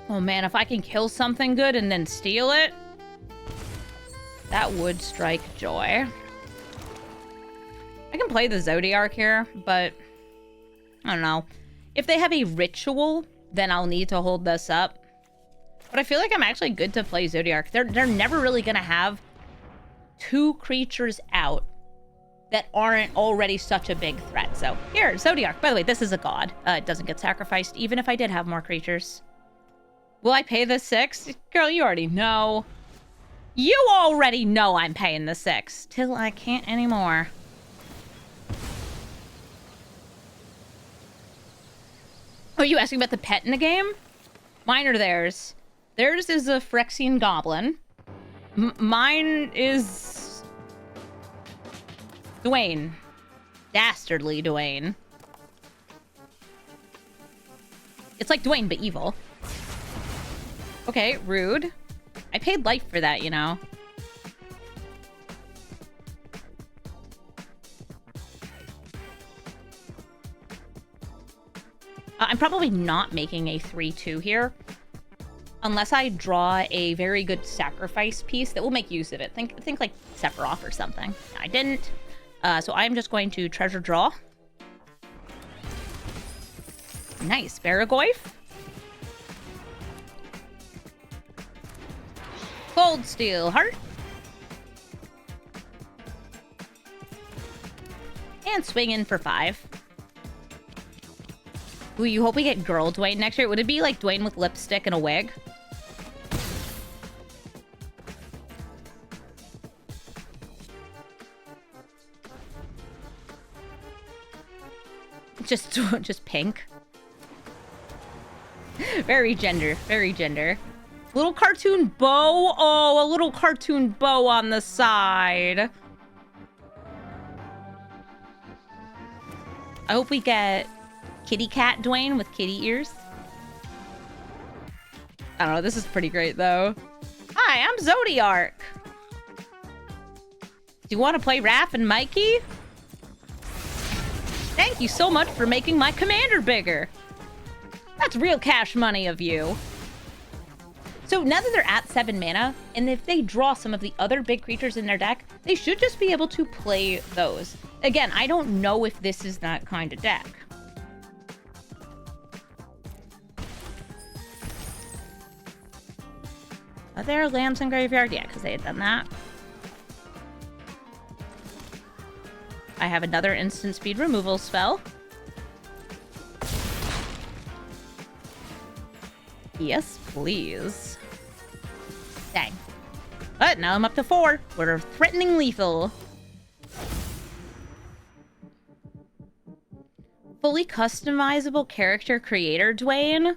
Speaker 1: Oh man, if I can kill something good and then steal it, that would strike joy. I can play the Zodiark here, but I don't know. If they have a ritual, then I'll need to hold this up. But I feel like I'm actually good to play Zodiark. They're never really going to have 2 creatures out that aren't already such a big threat. So here, Zodiark. By the way, this is a god. It doesn't get sacrificed, even if I did have more creatures. Will I pay the 6? Girl, you already know. You already know I'm paying the 6. Till I can't anymore. Are you asking about the pet in the game? Mine or theirs? Theirs is a Phyrexian goblin. Mine is... Dwayne. Dastardly Dwayne. It's like Dwayne, but evil. Okay, rude. I paid life for that, you know. I'm probably not making a 3-2 here. Unless I draw a very good sacrifice piece that will make use of it. Think like Sephiroth or something. I didn't. So I'm just going to treasure draw. Nice. Baragoyf. Cold Steel Heart. And swing in for 5. Ooh, you hope we get girl Dwayne next year. Would it be like Dwayne with lipstick and a wig? Just pink. Very gender. Very gender. Little cartoon bow. Oh, a little cartoon bow on the side. I hope we get kitty cat Dwayne with kitty ears. I don't know. This is pretty great, though. Hi, I'm Zodiark. Do you want to play Raph and Mikey? Thank you so much for making my commander bigger. That's real cash money of you. So now that they're at 7 mana, and if they draw some of the other big creatures in their deck, they should just be able to play those. Again, I don't know if this is that kind of deck. Are there lands in graveyard? Yeah, because they had done that. I have another instant speed removal spell. Yes, please. Dang. But now I'm up to 4. We're threatening lethal. Fully customizable character creator, Dwayne.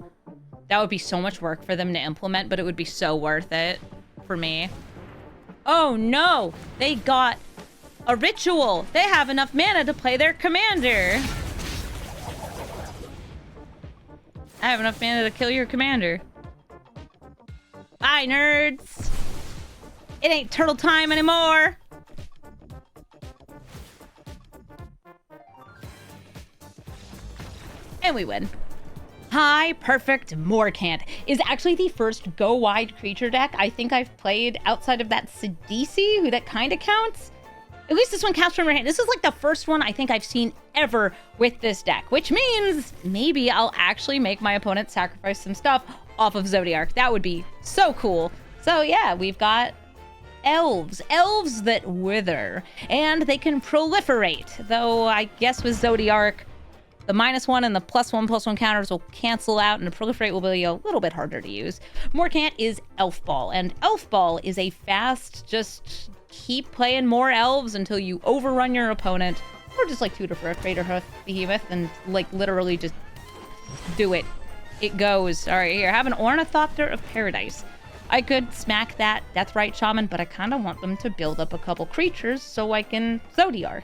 Speaker 1: That would be so much work for them to implement, but it would be so worth it for me. Oh no! They got a ritual! They have enough mana to play their commander! I have enough mana to kill your commander. Bye, nerds! It ain't turtle time anymore! And we win. High Perfect Morcant is actually the first go-wide creature deck I think I've played outside of that Sidisi, who that kind of counts. At least this one counts from your hand. This is like the first one I think I've seen ever with this deck, which means maybe I'll actually make my opponent sacrifice some stuff off of Zodiark. That would be so cool. So yeah, we've got elves. Elves that wither, and they can proliferate. Though I guess with Zodiark, the -1 and the +1/+1 counters will cancel out, and the proliferate will be a little bit harder to use. Morcant is Elf Ball, and Elf Ball is a fast, just keep playing more elves until you overrun your opponent, or just like tutor for a Crater Behemoth and like literally just do it. It goes. All right, here, I have an Ornithopter of Paradise. I could smack that Deathrite Shaman, but I kind of want them to build up a couple creatures so I can Zodiark.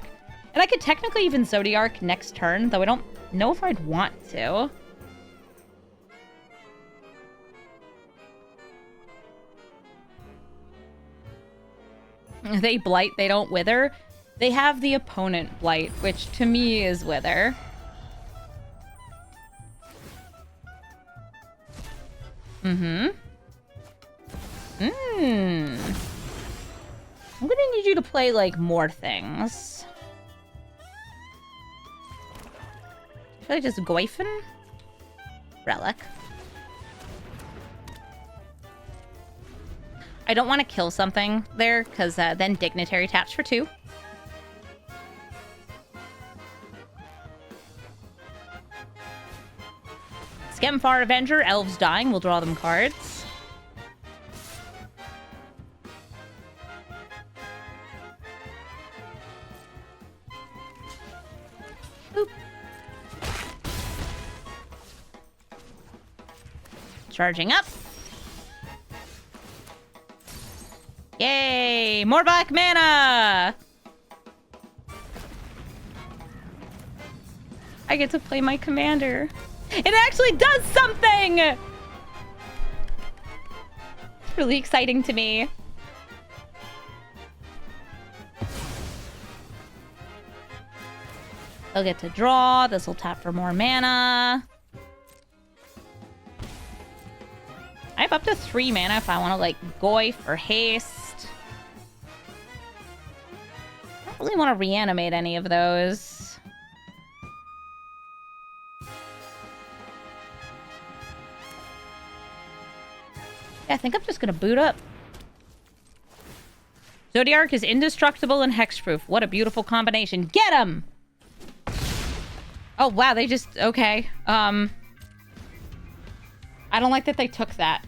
Speaker 1: And I could technically even Zodiark next turn, though I don't know if I'd want to. They blight, they don't wither. They have the opponent blight, which to me is wither. I'm gonna need you to play, like, more things. Should I just Goyfin? Relic. I don't want to kill something there, because then Dignitary taps for 2. Skemfar Avenger, Elves dying, we'll draw them cards. Boop. Charging up. Yay! More black mana! I get to play my commander. It actually does something! It's really exciting to me. They'll get to draw. This will tap for more mana. I have up to 3 mana if I want to, like, Goyf or Haste. I don't really want to reanimate any of those. Yeah, I think I'm just gonna boot up. Zodiark is indestructible and hexproof. What a beautiful combination. Get him! Oh, wow, they just... Okay. I don't like that they took that.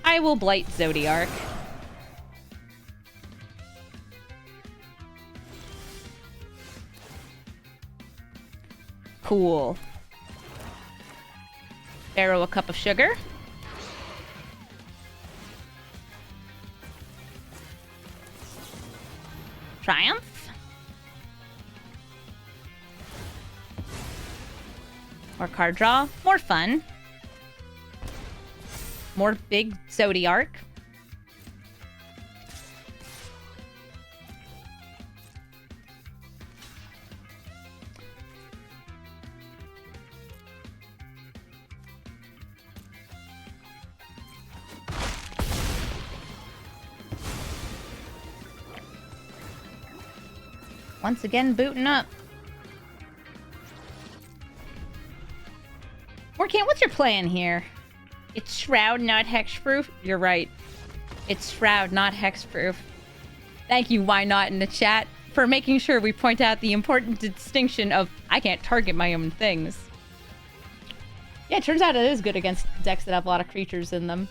Speaker 1: I will blight Zodiark. Cool. Barrow a cup of sugar. Triumph. More card draw. More fun. More big Zodiark. Once again, booting up. Morcant, what's your plan here? It's Shroud, not Hexproof. You're right. It's Shroud, not Hexproof. Thank you, Why Not, in the chat, for making sure we point out the important distinction of I can't target my own things. Yeah, it turns out it is good against decks that have a lot of creatures in them.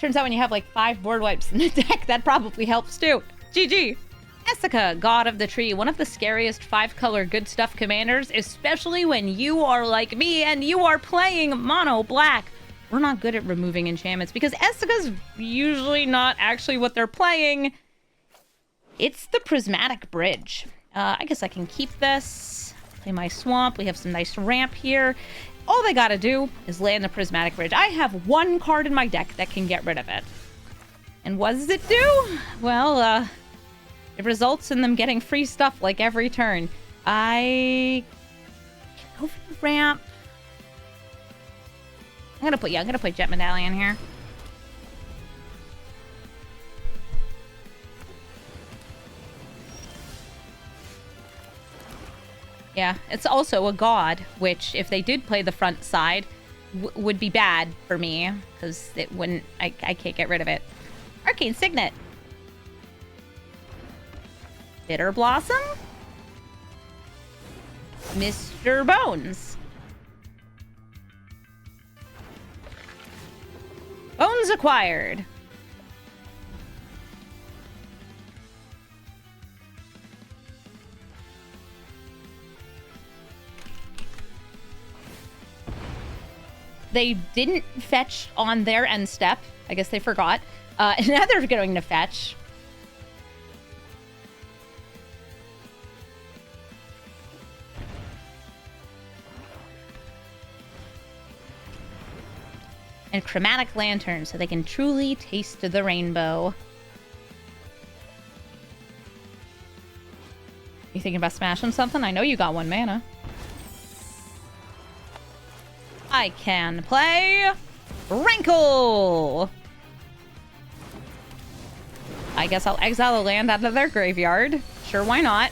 Speaker 1: Turns out when you have like 5 board wipes in the deck, that probably helps too. GG! Esica, God of the Tree, one of the scariest 5-color good stuff commanders, especially when you are like me and you are playing mono black. We're not good at removing enchantments because Esica's usually not actually what they're playing. It's the Prismatic Bridge. I guess I can keep this. Play my Swamp. We have some nice ramp here. All they gotta do is land the Prismatic Bridge. I have 1 card in my deck that can get rid of it. And what does it do? Well, it results in them getting free stuff like every turn. I can go for the ramp. I'm gonna play Jet Medallion here. Yeah, it's also a god, which if they did play the front side, would be bad for me because it wouldn't. I can't get rid of it. Arcane Signet. Bitter Blossom. Mr. Bones. Bones acquired. They didn't fetch on their end step. I guess they forgot. And now they're going to fetch. And Chromatic Lantern, so they can truly taste the rainbow. You thinking about smashing something? I know you got 1 mana. I can play Rankle! I guess I'll exile a land out of their graveyard. Sure, why not?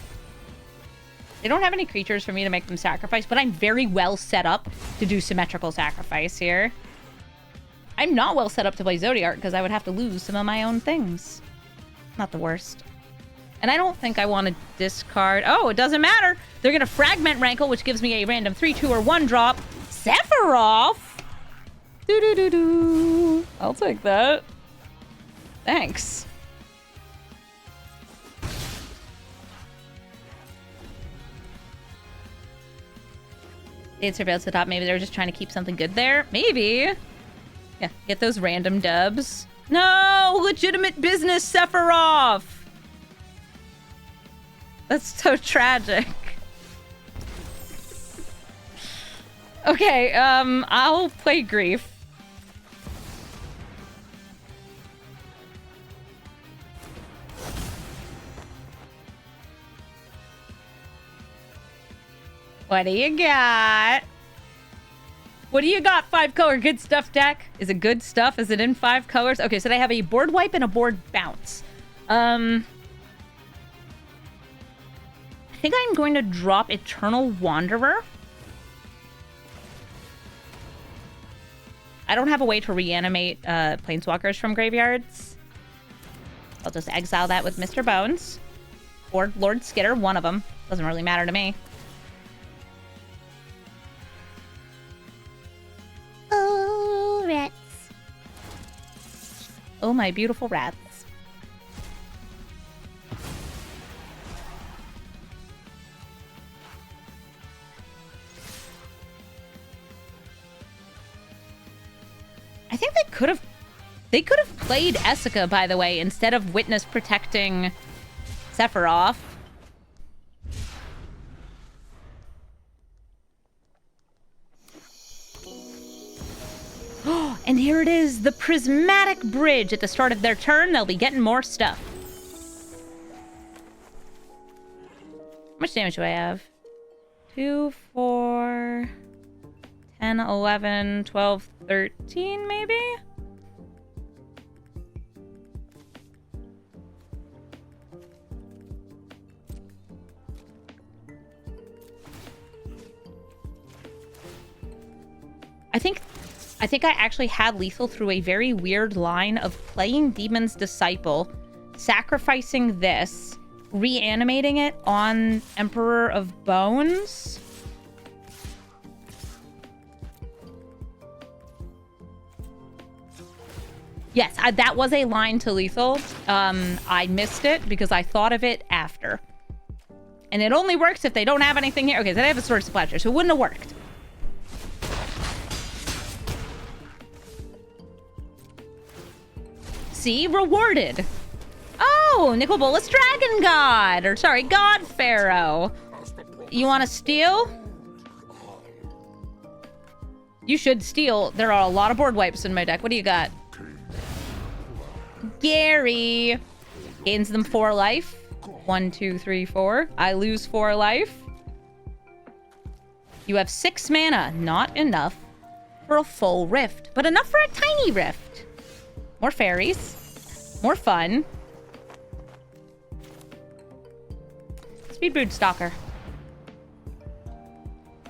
Speaker 1: They don't have any creatures for me to make them sacrifice, but I'm very well set up to do symmetrical sacrifice here. I'm not well set up to play Zodiark because I would have to lose some of my own things. Not the worst. And I don't think I want to discard... Oh, it doesn't matter. They're going to Fragment Rankle, which gives me a random 3, 2, or 1 drop. Sephiroth? Doo-doo-doo-doo. I'll take that. Thanks. They had surveilled to the top. Maybe they were just trying to keep something good there. Maybe. Yeah, get those random dubs. No! Legitimate business, Sephiroth! That's so tragic. Okay, I'll play Grief. What do you got? What do you got, 5-color good stuff deck? Is it good stuff? Is it in 5 colors? Okay, so they have a board wipe and a board bounce. I think I'm going to drop Eternal Wanderer. I don't have a way to reanimate planeswalkers from graveyards. I'll just exile that with Mr. Bones. Or Lord Skitter, one of them. Doesn't really matter to me. Oh, rats. Oh, my beautiful rats. I think they could have played Esica, by the way, instead of Witness protecting Sephiroth. And here it is, the prismatic bridge. At the start of their turn, they'll be getting more stuff. How much damage do I have? 2, 4, 10, 11, 12, 13, maybe? I think I actually had lethal through a very weird line of playing Demon's Disciple, sacrificing this, reanimating it on Emperor of Bones. Yes, that was a line to lethal. I missed it because I thought of it after. And it only works if they don't have anything here. Okay, so they have a Source of Pleasure, so it wouldn't have worked. See? Rewarded. Oh, Nicol Bolas Dragon God. Or, sorry, God Pharaoh. You want to steal? You should steal. There are a lot of board wipes in my deck. What do you got? Gary. Gains them 4 life. 1, 2, 3, 4. I lose 4 life. You have 6 mana. Not enough for a full rift, but enough for a tiny rift. More fairies. More fun. Speedbird Stalker.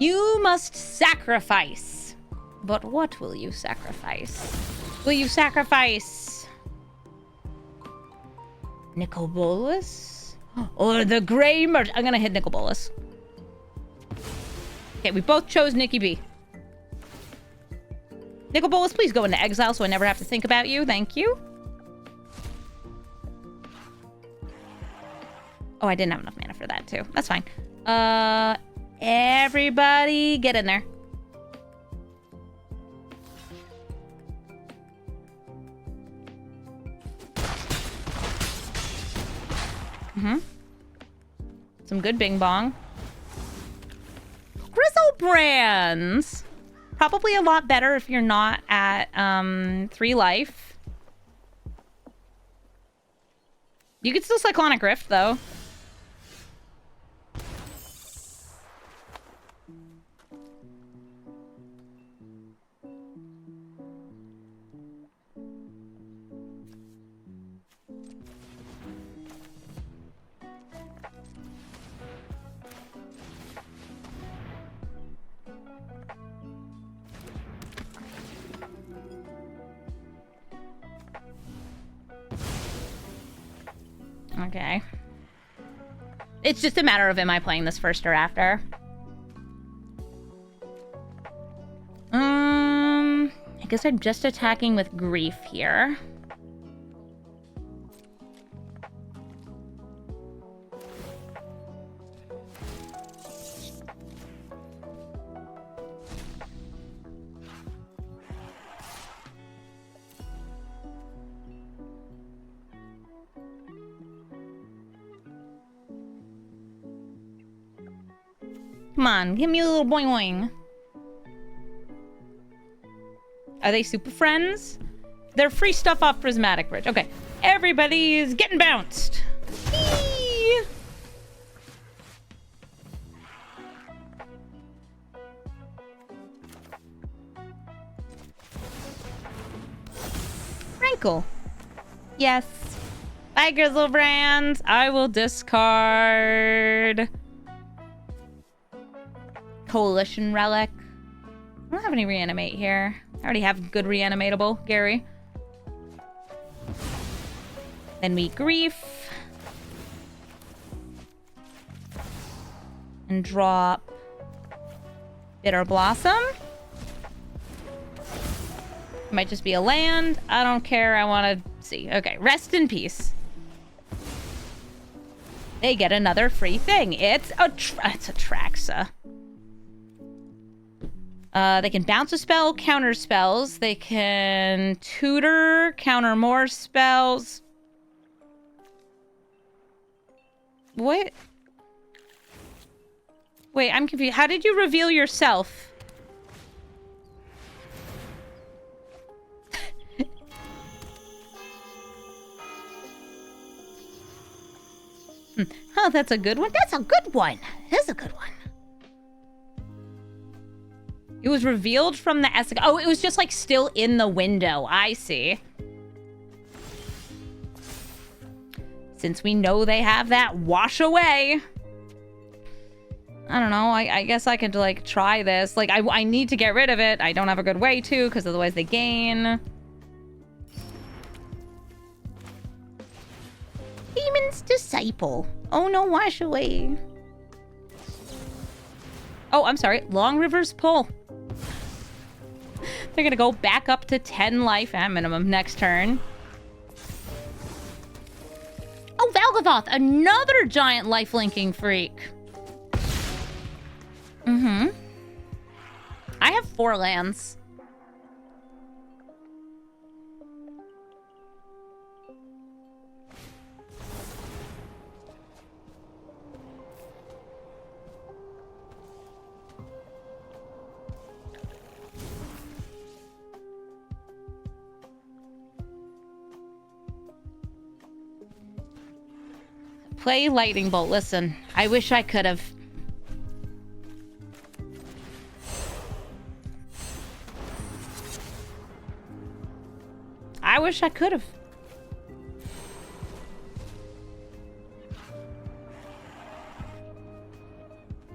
Speaker 1: You must sacrifice. But what will you sacrifice? Will you sacrifice Nicol Bolas? Or the Grey Merchant? I'm gonna hit Nicol Bolas. Okay, we both chose Nikki B. Nicol Bolas, please go into exile so I never have to think about you. Thank you. Oh, I didn't have enough mana for that, too. That's fine. Everybody get in there. Some good bing bong. Grizzlebrands! Probably a lot better if you're not at 3 life. You could still Cyclonic Rift, though. Okay. It's just a matter of am I playing this first or after? I guess I'm just attacking with Grief here. Come on, give me a little boing boing. Are they super friends? They're free stuff off Prismatic Bridge. Okay, everybody's getting bounced. Whee! Rankle. Yes. Bye, Grizzlebrands. I will discard Coalition Relic. I don't have any reanimate here. I already have good reanimatable, Gary. Then we Grief. And drop Bitter Blossom. Might just be a land. I don't care. I want to see. Okay, Rest in Peace. They get another free thing. It's a Traxa. They can bounce a spell, counter spells. They can tutor, counter more spells. What? Wait, I'm confused. How did you reveal yourself? Oh, that's a good one. That's a good one. That's a good one. It was revealed from the Esica. Oh, it was just like still in the window. I see. Since we know they have that wash away. I don't know. I guess I could like try this. Like I need to get rid of it. I don't have a good way to, because otherwise they gain. Demon's Disciple. Oh no, wash away. Oh, I'm sorry. Long River's Pull. They're gonna go back up to 10 life at minimum next turn. Oh, Valgavoth, another giant life-linking freak. Mm-hmm. I have 4 lands. Play Lightning Bolt. Listen, I wish I could have. I wish I could have.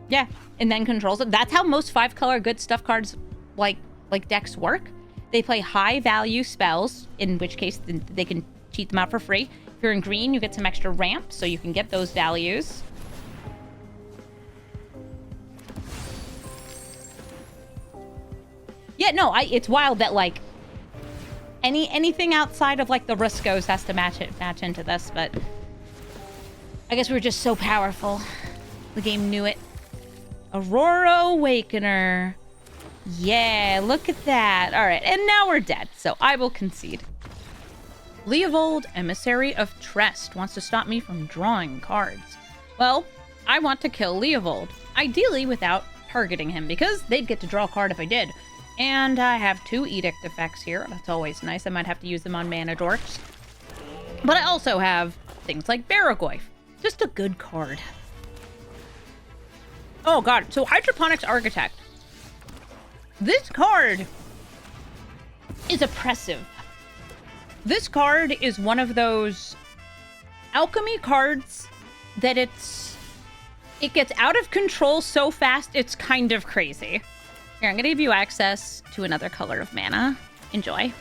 Speaker 1: Yeah, and then controls it. That's how most 5-color good stuff cards like decks work. They play high value spells, in which case they can cheat them out for free. If you're in green, you get some extra ramp, so you can get those values. Yeah, no, it's wild that like anything outside of like the Riscos has to match into this, but I guess we were just so powerful. The game knew it. Aurora Awakener. Yeah, look at that. All right, and now we're dead, so I will concede. Leovold, Emissary of Trest, wants to stop me from drawing cards. Well, I want to kill Leovold, ideally without targeting him, because they'd get to draw a card if I did. And I have 2 Edict effects here. That's always nice. I might have to use them on mana dorks. But I also have things like Barragoyf. Just a good card. Oh god, so Hydroponics Architect. This card is oppressive. This card is one of those alchemy cards that it gets out of control so fast it's kind of crazy. Here, I'm gonna give you access to another color of mana. Enjoy.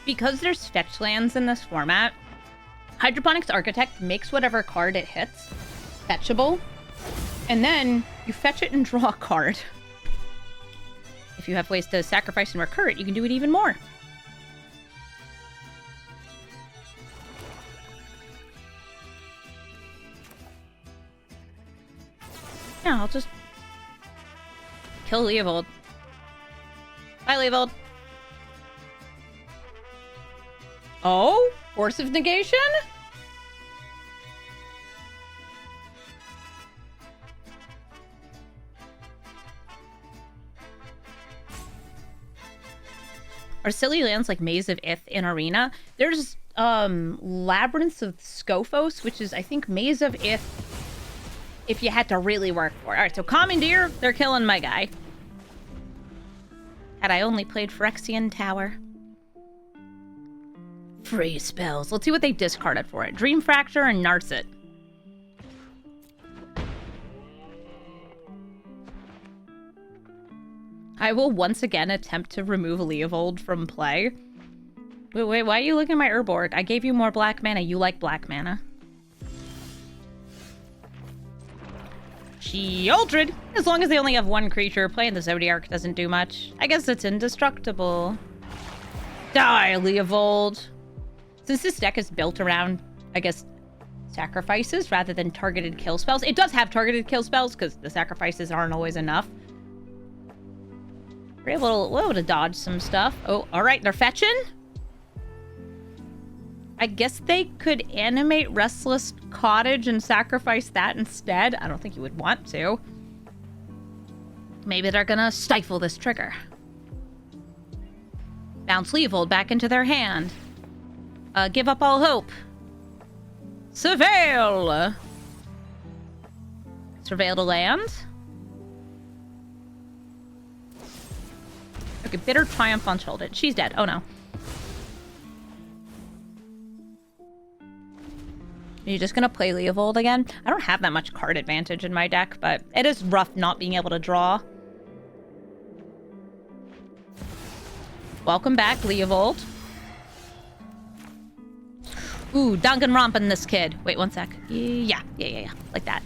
Speaker 1: Because there's fetch lands in this format, Hydroponics Architect makes whatever card it hits fetchable, and then you fetch it and draw a card. If you have ways to sacrifice and recur it, you can do it even more. Yeah, I'll just kill Leovold. Bye, Leovold. Oh? Force of Negation? Are silly lands like Maze of Ith in Arena? There's Labyrinths of Scophos, which is, I think, Maze of Ith if you had to really work for it. Alright, so Commandeer, they're killing my guy. Had I only played Phyrexian Tower. Free spells. Let's see what they discarded for it. Dream Fracture and Narset. I will once again attempt to remove Leovold from play. Wait, why are you looking at my Urborg? I gave you more black mana. You like black mana. Shieldred! As long as they only have one creature, playing the Zodiark doesn't do much. I guess it's indestructible. Die, Leovold! Since this deck is built around, I guess, sacrifices rather than targeted kill spells. It does have targeted kill spells because the sacrifices aren't always enough. We're able to dodge some stuff. Oh, alright, they're fetching. I guess they could animate Restless Cottage and sacrifice that instead. I don't think you would want to. Maybe they're gonna stifle this trigger. Bounce Leovold back into their hand. Give up all hope. Surveil! Surveil to land. Okay, Bitter Triumph on Shoulder. She's dead. Oh no. Are you just gonna play Leovold again? I don't have that much card advantage in my deck, but it is rough not being able to draw. Welcome back, Leovold. Ooh, Danganronpa this kid. Wait, one sec. Yeah. Like that.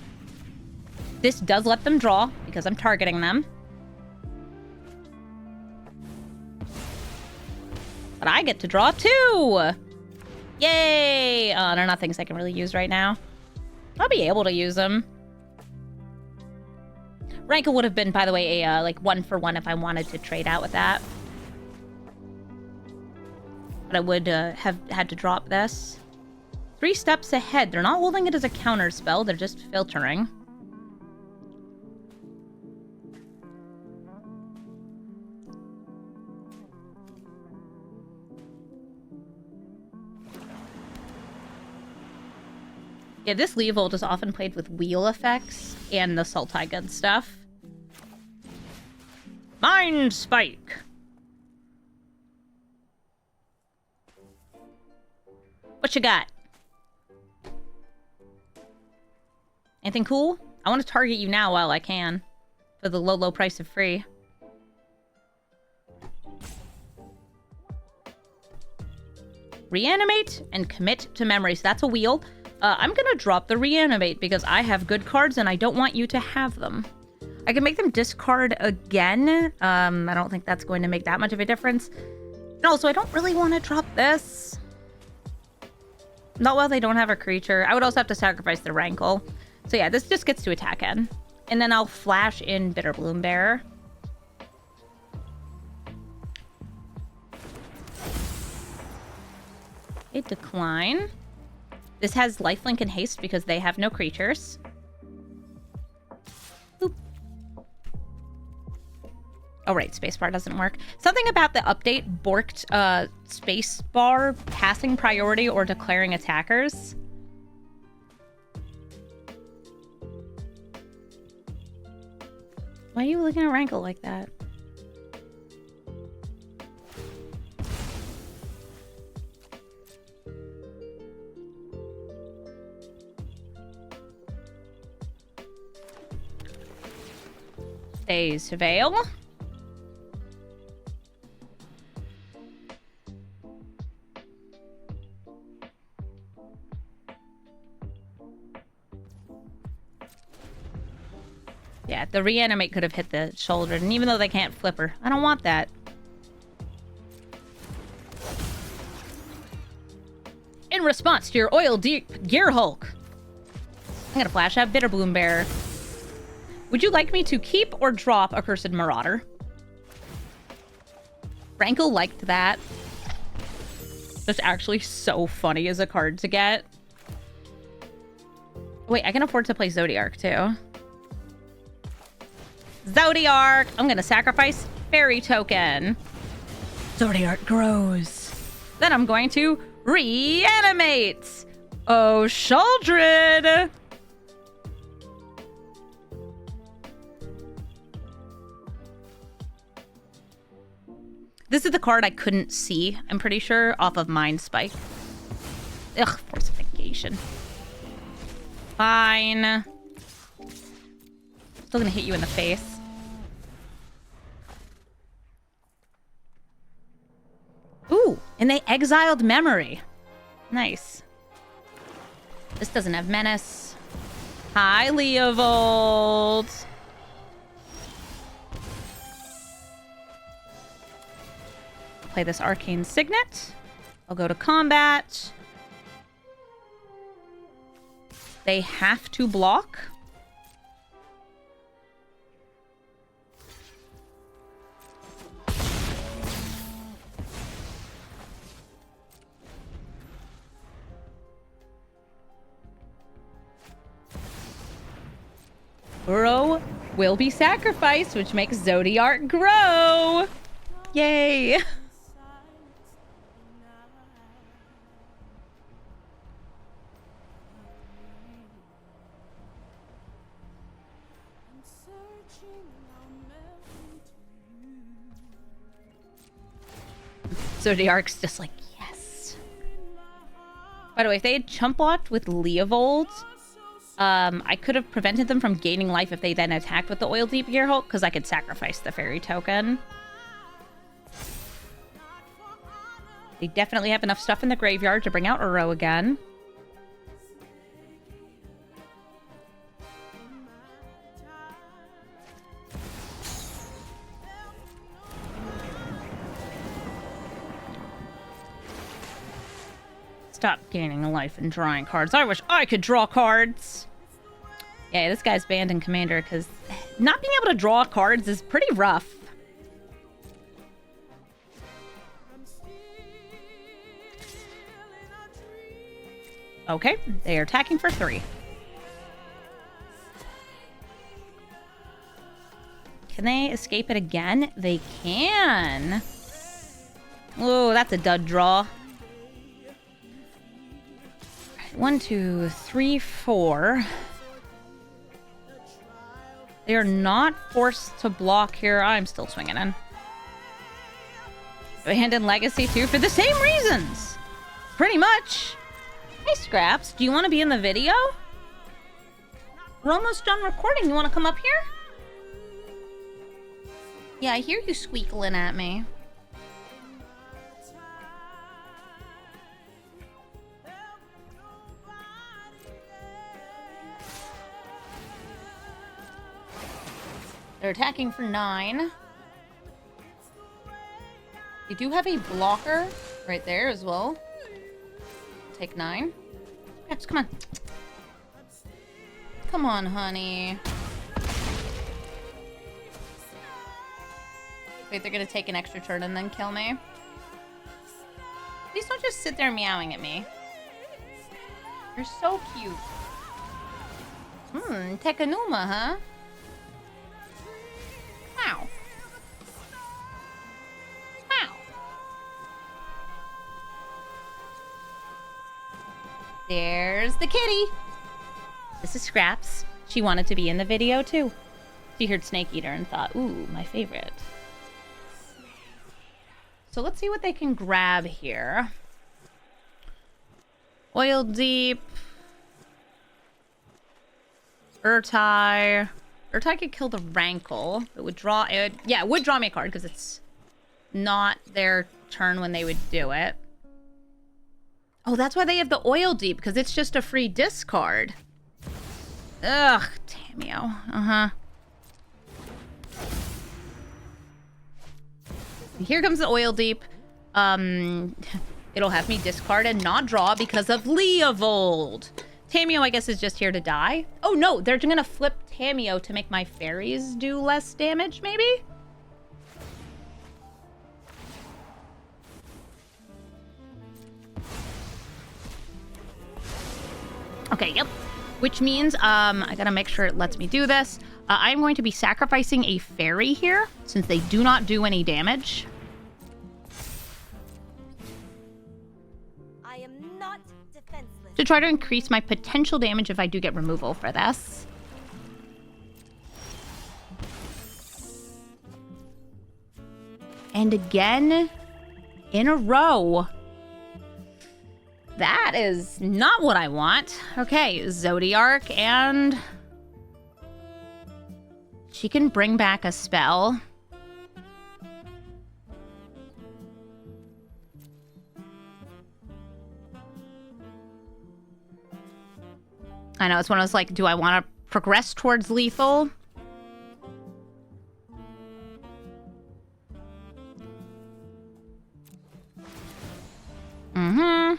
Speaker 1: This does let them draw, because I'm targeting them. But I get to draw too! Yay! Oh, they're not things I can really use right now. I'll be able to use them. Rankle would have been, by the way, a like 1-for-1 if I wanted to trade out with that. But I would have had to drop this. 3 steps ahead. They're not holding it as a counter spell. They're just filtering. Yeah, this Leovold is often played with wheel effects and the Sultai Gun stuff. Mind Spike! What you got? Anything cool? I want to target you now while I can. For the low price of free. Reanimate and commit to memory. So that's a wheel. I'm gonna drop the reanimate because I have good cards and I don't want you to have them. I can make them discard again. I don't think that's going to make that much of a difference. And also, I don't really want to drop this. Not while they don't have a creature. I would also have to sacrifice the Rankle. So yeah, this just gets to attack in. And then I'll flash in Bitter Bloom Bearer. Okay, decline. This has lifelink and haste because they have no creatures. Boop. Oh, right. Spacebar doesn't work. Something about the update borked spacebar passing priority or declaring attackers. Why are you looking at Rankle like that? Stay Surveil. Yeah, the reanimate could have hit the shoulder, and even though they can't flip her, I don't want that. In response to your oil deep Gear Hulk, I'm gonna flash out Bitter Bloom Bearer. Would you like me to keep or drop Accursed Marauder? Rankle liked that. That's actually so funny as a card to get. Wait, I can afford to play Zodiark too. Zodiark! I'm gonna sacrifice Fairy Token. Zodiark grows. Then I'm going to reanimate. Oh, Sheoldred! This is the card I couldn't see, I'm pretty sure, off of Mind Spike. Ugh, Fortification. Fine. Still gonna hit you in the face. Ooh, And they exiled Memory. Nice. This doesn't have Menace. Hi, Leovold. Play this Arcane Signet. I'll go to combat. They have to block. Uro will be sacrificed, which makes Zodiark grow. Yay. Zodiark's just like, yes. By the way, if they had chump blocked with Leovold, I could have prevented them from gaining life if they then attacked with the Oil Deep Gearhulk, because I could sacrifice the fairy token. They definitely have enough stuff in the graveyard to bring out Uro again. Stop gaining life and drawing cards. I wish I could draw cards. Yeah, this guy's banned in Commander because not being able to draw cards is pretty rough. Okay, they are attacking for 3. Can they escape it again? They can. Whoa, that's a dud draw. 1, 2, 3, 4. They are not forced to block here. I'm still swinging in. Do I hand in Legacy too? For the same reasons. Pretty much. Hey, Scraps. Do you want to be in the video? We're almost done recording. You want to come up here? Yeah, I hear you squealing at me. They're attacking for 9. They do have a blocker right there as well. Take 9. Yes, come on. Come on, honey. Wait, they're gonna take an extra turn and then kill me. Please don't just sit there meowing at me. You're so cute. Tekanuma, huh? Wow. Wow. There's the kitty. This is Scraps. She wanted to be in the video too. She heard Snake Eater and thought, ooh, my favorite. So let's see what they can grab here. Oil Deep. Urtai. Urtai could kill the Rankle. It would draw... it would draw me a card because it's not their turn when they would do it. Oh, that's why they have the Oil Deep, because it's just a free discard. Ugh, Tamio. Uh-huh. Here comes the Oil Deep. It'll have me discard and not draw because of Leovold. Tamio, I guess, is just here to die. Oh, no, they're gonna flip Tamio to make my fairies do less damage, maybe? Okay, yep. Which means, I gotta make sure it lets me do this. I'm going to be sacrificing a fairy here, since they do not do any damage.
Speaker 3: I am not defenseless.
Speaker 1: To try to increase my potential damage if I do get removal for this. And again, in a row. That is not what I want. Okay, Zodiark, and she can bring back a spell. I know, it's one of those, like, do I want to progress towards lethal? Mm-hmm.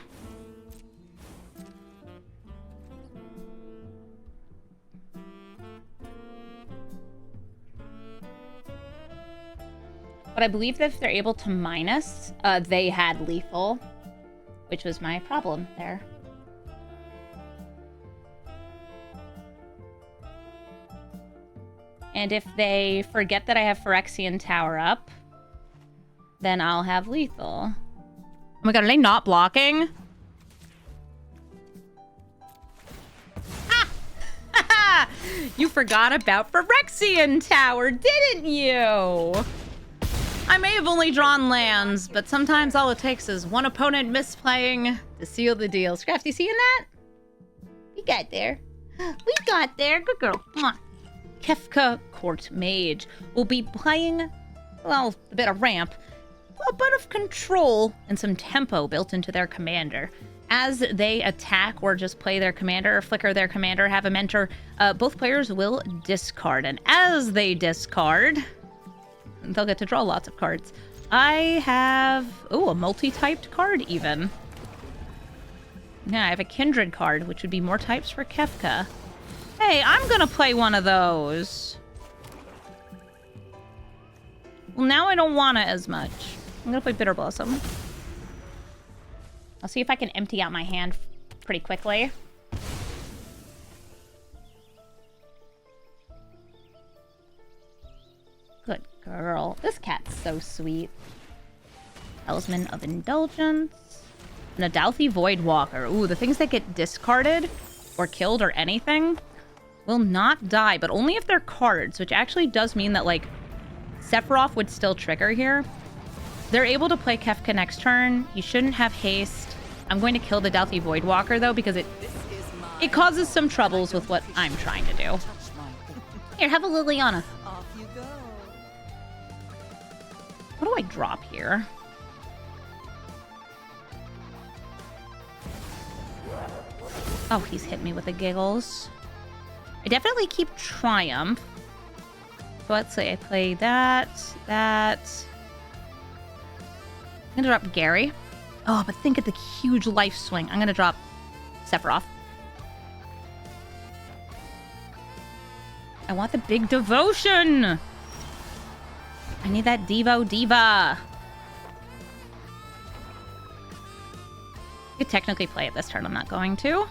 Speaker 1: But I believe that if they're able to minus, they had lethal, which was my problem there. And if they forget that I have Phyrexian Tower up, then I'll have lethal. Oh my god, are they not blocking? Ah! You forgot about Phyrexian Tower, didn't you? I may have only drawn lands, but sometimes all it takes is one opponent misplaying to seal the deal. Scrafty, seeing that? We got there. We got there. Good girl. Come on. Kefka Court Mage will be playing, well, a bit of ramp, a bit of control, and some tempo built into their commander. As they attack or just play their commander or flicker their commander, have a mentor, both players will discard. And as they discard, they'll get to draw lots of cards. I have, a multi-typed card even. Yeah, I have a Kindred card, which would be more types for Kefka. Hey, I'm gonna play one of those. Well, now I don't want it as much. I'm gonna play Bitter Blossom. I'll see if I can empty out my hand pretty quickly. Good girl. This cat's so sweet. Talisman of Indulgence. And a Dalthy Voidwalker. Ooh, the things that get discarded or killed or anything will not die, but only if they're cards, which actually does mean that, like, Sephiroth would still trigger here. They're able to play Kefka next turn. You shouldn't have haste. I'm going to kill the Dalthy Voidwalker, though, because it causes some troubles with what I'm trying to do. Here, have a Liliana.
Speaker 2: Off you go.
Speaker 1: What do I drop here? Oh, he's hit me with the giggles. I definitely keep Triumph. So let's say I play that. I'm gonna drop Gary. Oh, but think of the huge life swing. I'm gonna drop Sephiroth. I want the big devotion. I need that Devo Diva. I could technically play it this turn. I'm not going to.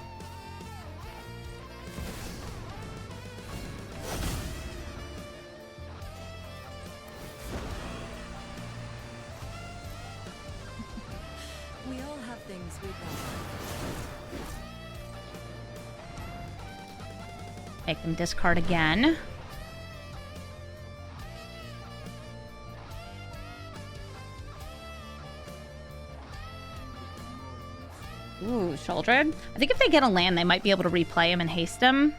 Speaker 2: We all have things we want.
Speaker 1: Make them discard again. Ooh, Sheoldred. I think if they get a land, they might be able to replay him and haste him.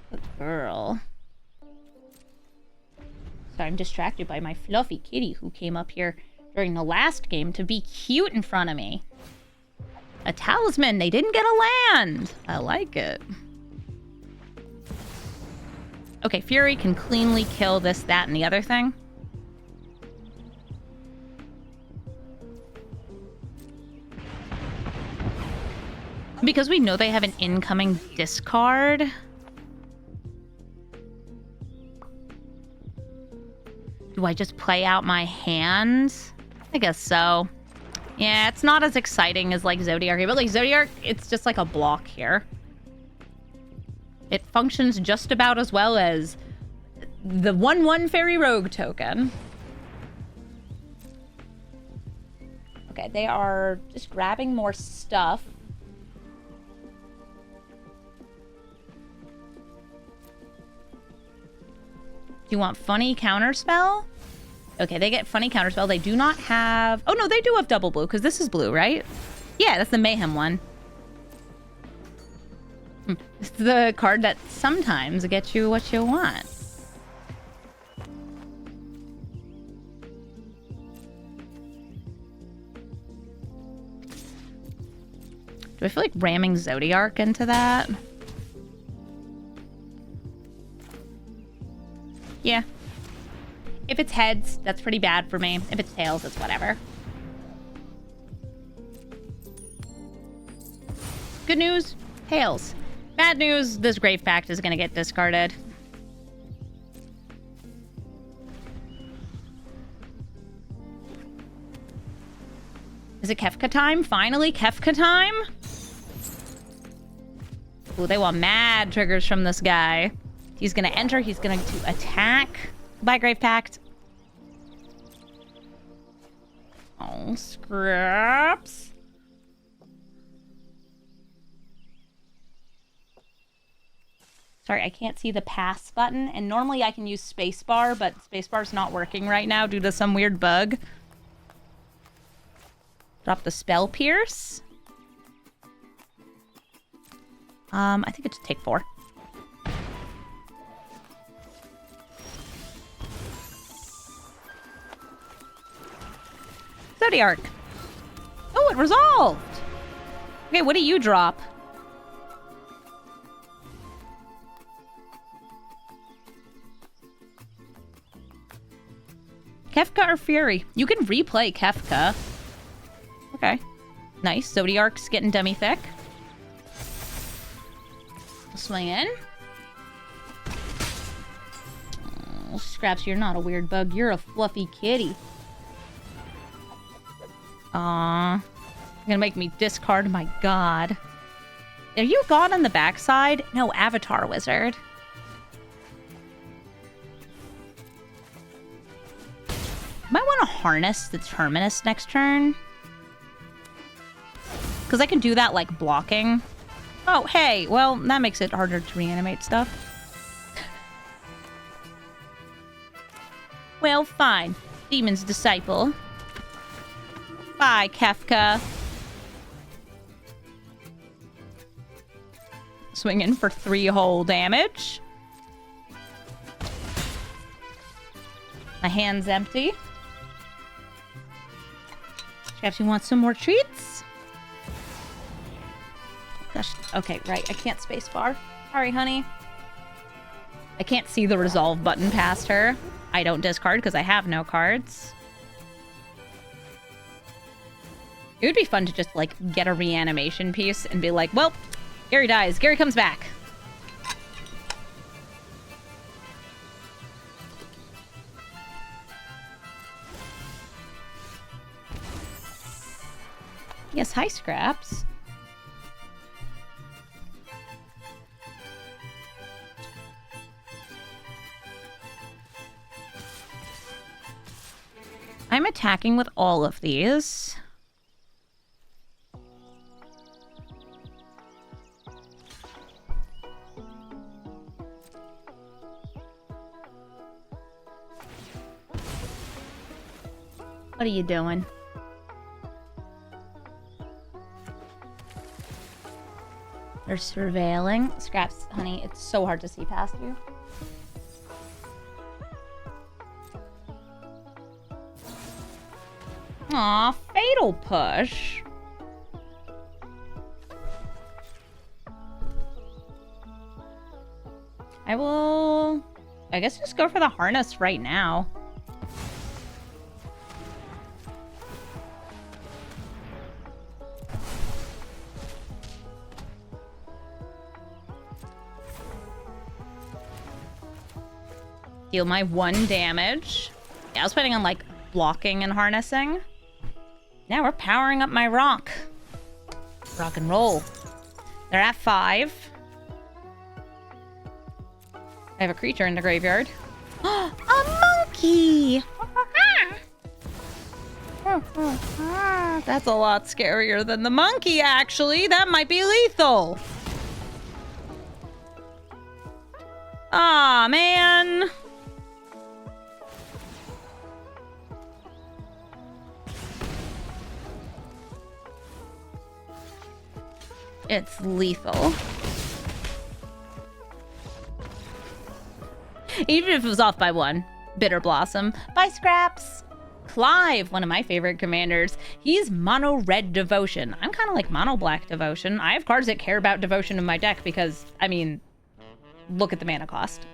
Speaker 1: Good girl. So I'm distracted by my fluffy kitty who came up here during the last game to be cute in front of me. A talisman. They didn't get a land. I like it. Okay, Fury can cleanly kill this, that, and the other thing. Because we know they have an incoming discard. Do I just play out my hand? I guess so. Yeah, it's not as exciting as, like, Zodiark. But, like, Zodiark, it's just like a block here. It functions just about as well as the 1/1 Fairy Rogue token. Okay, they are just grabbing more stuff. Do you want funny counterspell? Okay, they get funny counterspell. They do not have... Oh, no, they do have double blue, because this is blue, right? Yeah, that's the Mayhem one. It's the card that sometimes gets you what you want. Do I feel like ramming Zodiark into that? Yeah. If it's heads, that's pretty bad for me. If it's tails, it's whatever. Good news, tails. Bad news, this Grave Pact is going to get discarded. Is it Kefka time? Finally, Kefka time? Ooh, they want mad triggers from this guy. He's going to enter. He's going to attack. Bye, Grave Pact. Oh, scraps. Sorry, I can't see the pass button. And normally I can use spacebar, but spacebar's not working right now due to some weird bug. Drop the Spell Pierce. I think it should take 4. Zodiark. Oh, it resolved. Okay, what do you drop? Kefka or Fury? You can replay Kefka. Okay. Nice. Zodiark's getting dummy thick. Swing in. Oh, Scraps, you're not a weird bug. You're a fluffy kitty. Aw. You're gonna make me discard my god. Are you god on the backside? No, Avatar Wizard. Might want to harness the Terminus next turn. Because I can do that, like, blocking. Oh, hey. Well, that makes it harder to reanimate stuff. Well, fine. Demon's Disciple. Bye, Kefka. Swing in for 3 whole damage. My hand's empty. Perhaps you want some more treats? Gosh, okay, right. I can't spacebar. Sorry, honey. I can't see the resolve button past her. I don't discard because I have no cards. It would be fun to just, like, get a reanimation piece and be like, well, Gary dies. Gary comes back. Yes, hi, Scraps. I'm attacking with all of these. What are you doing? They're surveilling. Scraps, honey, it's so hard to see past you. Aw, Fatal Push. I will, I guess, just go for the harness right now. Deal my 1 damage. Yeah, I was planning on, like, blocking and harnessing. Now we're powering up my rock. Rock and roll. They're at 5. I have a creature in the graveyard. A monkey! That's a lot scarier than the monkey, actually. That might be lethal. Aw, man. It's lethal. Even if it was off by 1. Bitter Blossom. Bye, Scraps. Clive, one of my favorite commanders. He's mono red devotion. I'm kind of like mono black devotion. I have cards that care about devotion in my deck because, I mean, look at the mana cost.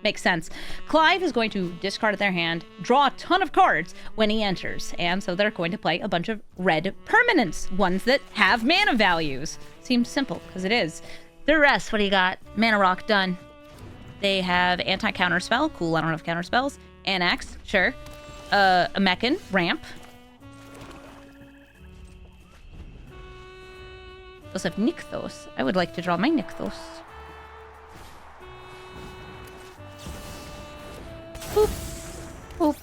Speaker 1: Makes sense. Clive is going to discard their hand, draw a ton of cards when he enters, and so they're going to play a bunch of red permanents, ones that have mana values. Seems simple, because it is. The rest, what do you got? Mana Rock, done. They have anti-counterspell. Cool, I don't have counterspells. Annex, sure. A Mechan, ramp. Those have Nykthos. I would like to draw my Nykthos. Boop. Boop.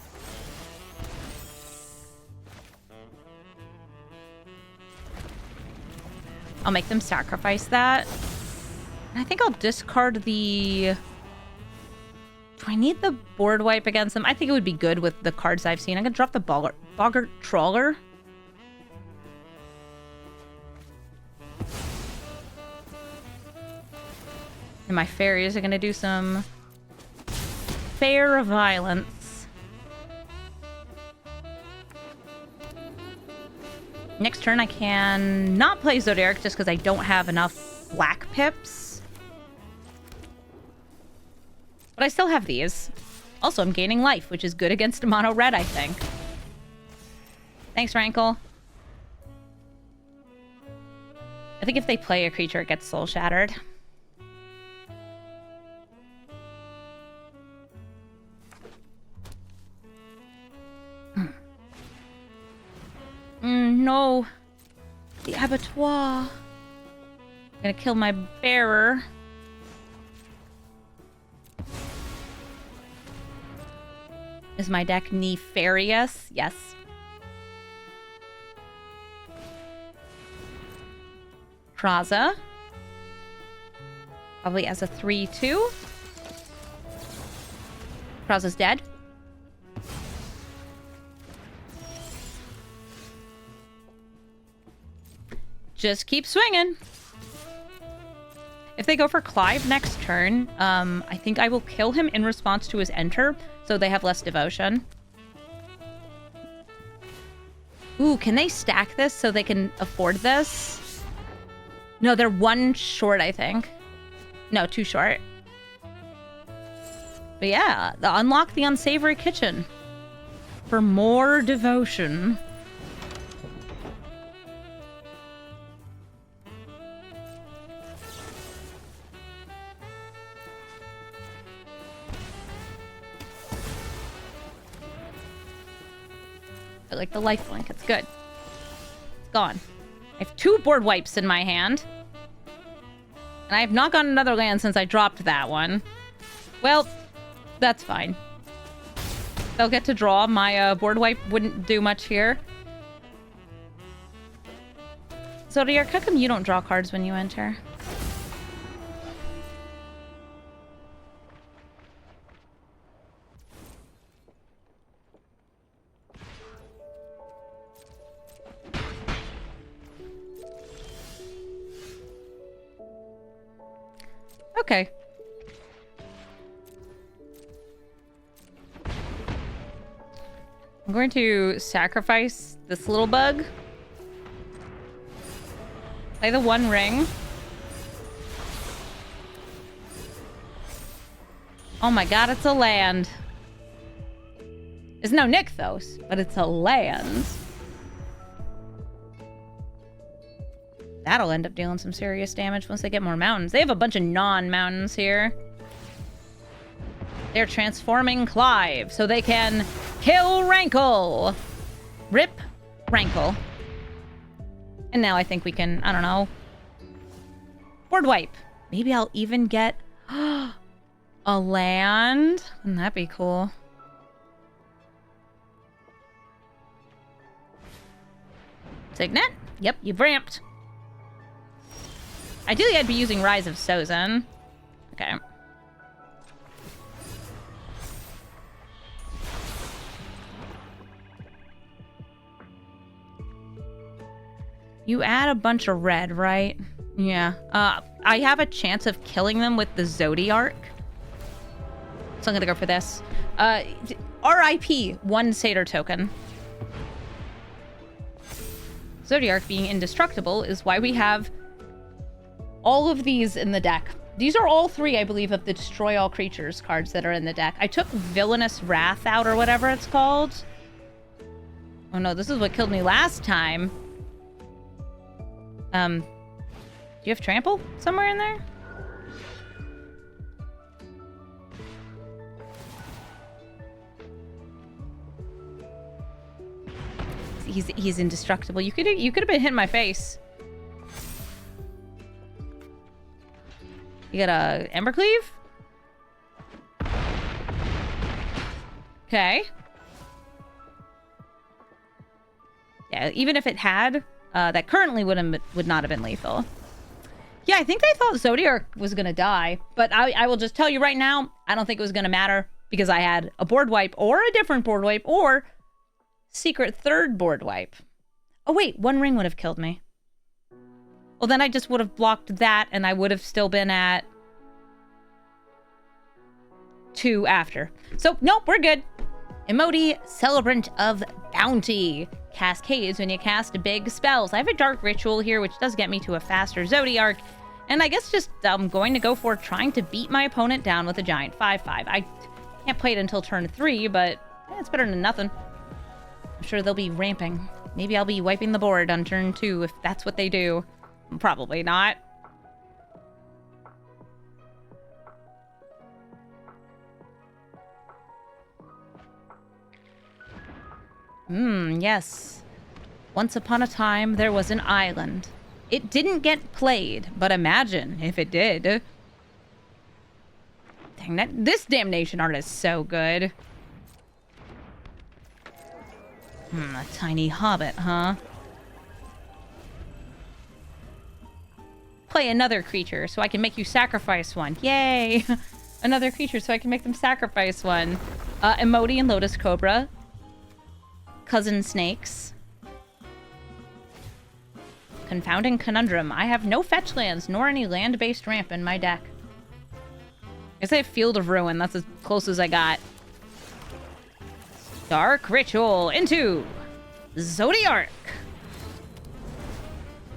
Speaker 1: I'll make them sacrifice that. And I think I'll discard the... Do I need the board wipe against them? I think it would be good with the cards I've seen. I'm gonna drop the Boggart Trawler. And my fairies are gonna do some fair violence. Next turn I can not play Zodiark just because I don't have enough black pips. But I still have these. Also, I'm gaining life, which is good against mono red, I think. Thanks, Rankle. I think if they play a creature, it gets soul shattered. No. The abattoir. I'm gonna kill my bearer. Is my deck nefarious? Yes. Kraza. Probably as a 3/2. Kraza's dead. Just keep swinging. If they go for Clive next turn, I think I will kill him in response to his enter, so they have less devotion. Ooh, can they stack this so they can afford this? No, they're one short, I think. No, two short. But yeah, unlock the unsavory kitchen for more devotion. I like the life blink. It's good. It's gone. I have 2 board wipes in my hand. And I have not gotten another land since I dropped that one. Well, that's fine. They'll get to draw. My board wipe wouldn't do much here. Zodiark, how come you don't draw cards when you enter? Okay. I'm going to sacrifice this little bug. Play the 1 ring. Oh my god, it's a land. It's no Nykthos, but it's a land. That'll end up dealing some serious damage once they get more mountains. They have a bunch of non-mountains here. They're transforming Clive so they can kill Rankle. Rip Rankle. And now I think we can, I don't know, board wipe. Maybe I'll even get a land. Wouldn't that be cool? Signet? Yep, you've ramped. Ideally, I'd be using Rise of Sozin. Okay. You add a bunch of red, right? Yeah. I have a chance of killing them with the Zodiark. So I'm gonna go for this. RIP, 1 Satyr token. Zodiark being indestructible is why we have all of these in the deck. These are all 3, I believe, of the Destroy All Creatures cards that are in the deck. I took Villainous Wrath out, or whatever it's called. Oh no, this is what killed me last time. Do you have Trample somewhere in there? He's indestructible. You could have been hitting my face. You got a Embercleave? Okay. Yeah, even if it had, that currently would not have been lethal. Yeah, I think they thought Zodiark was gonna die, but I will just tell you right now, I don't think it was gonna matter because I had a board wipe or a different board wipe or secret 3rd board wipe. Oh wait, 1 ring would have killed me. Well, then I just would have blocked that and I would have still been at 2 after. So, nope, we're good. Emote, Celebrant of Bounty. Cascades when you cast big spells. I have a Dark Ritual here, which does get me to a faster Zodiark. And I guess just I'm going to go for trying to beat my opponent down with a giant 5/5. I can't play it until turn 3, but it's better than nothing. I'm sure they'll be ramping. Maybe I'll be wiping the board on turn 2 if that's what they do. Probably not. Yes. Once upon a time, there was an island. It didn't get played, but imagine if it did. Dang, this damnation art is so good. A tiny hobbit, huh? Play another creature so I can make you sacrifice one. Yay! Another creature so I can make them sacrifice one. Emote and Lotus Cobra. Cousin Snakes. Confounding Conundrum. I have no fetch lands nor any land-based ramp in my deck. I say Field of Ruin. That's as close as I got. Dark Ritual into Zodiark.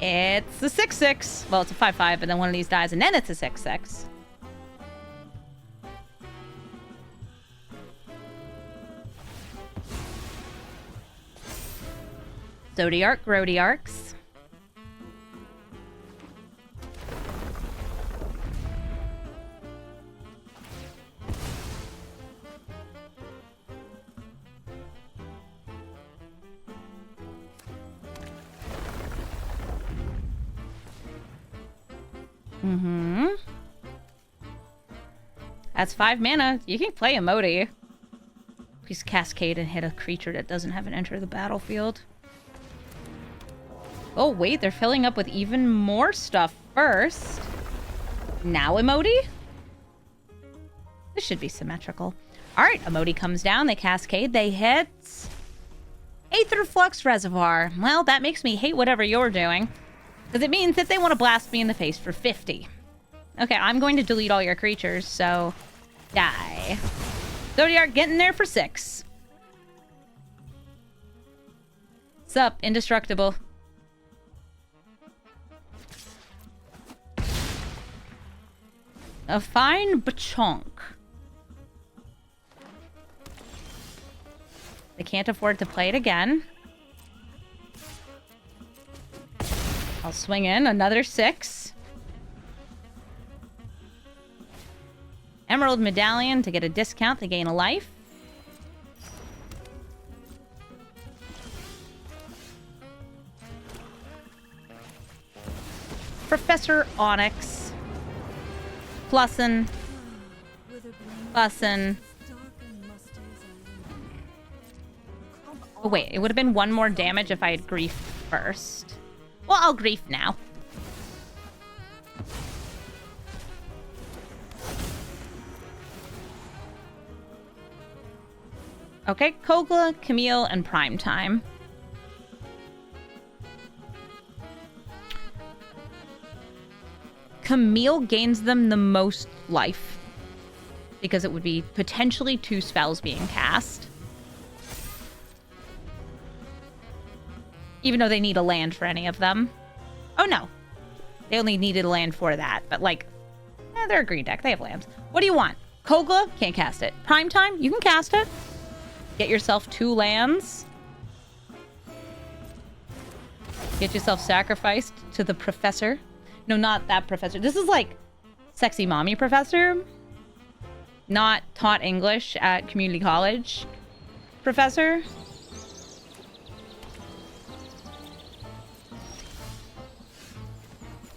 Speaker 1: It's a 6/6. Well, it's a 5/5, and then one of these dies, and then it's a 6/6. Zodiark, Grodiarks. That's 5 mana. You can play Emote. Please cascade and hit a creature that doesn't have an enter the battlefield. Oh, wait, they're filling up with even more stuff first. Now Emote? This should be symmetrical. All right, Emote comes down, they cascade, they hit... Aether Flux Reservoir. Well, that makes me hate whatever you're doing. Because it means that they want to blast me in the face for 50. Okay, I'm going to delete all your creatures, so... Die. Zodiark getting there for 6. Sup, indestructible. A fine bachonk. They can't afford to play it again. I'll swing in another 6. Emerald Medallion to get a discount to gain a life. Professor Onyx. Plussin. Plussin. Oh wait, it would have been 1 more damage if I had Grief first. Well, I'll Grief now. Okay, Kogla, Camille, and Primetime. Camille gains them the most life. Because it would be potentially 2 spells being cast. Even though they need a land for any of them. Oh, no. They only needed a land for that. But, like, they're a green deck. They have lands. What do you want? Kogla? Can't cast it. Prime Time? You can cast it. Get yourself 2 lands. Get yourself sacrificed to the professor. No, not that professor. This is like sexy mommy professor. Not taught English at community college professor.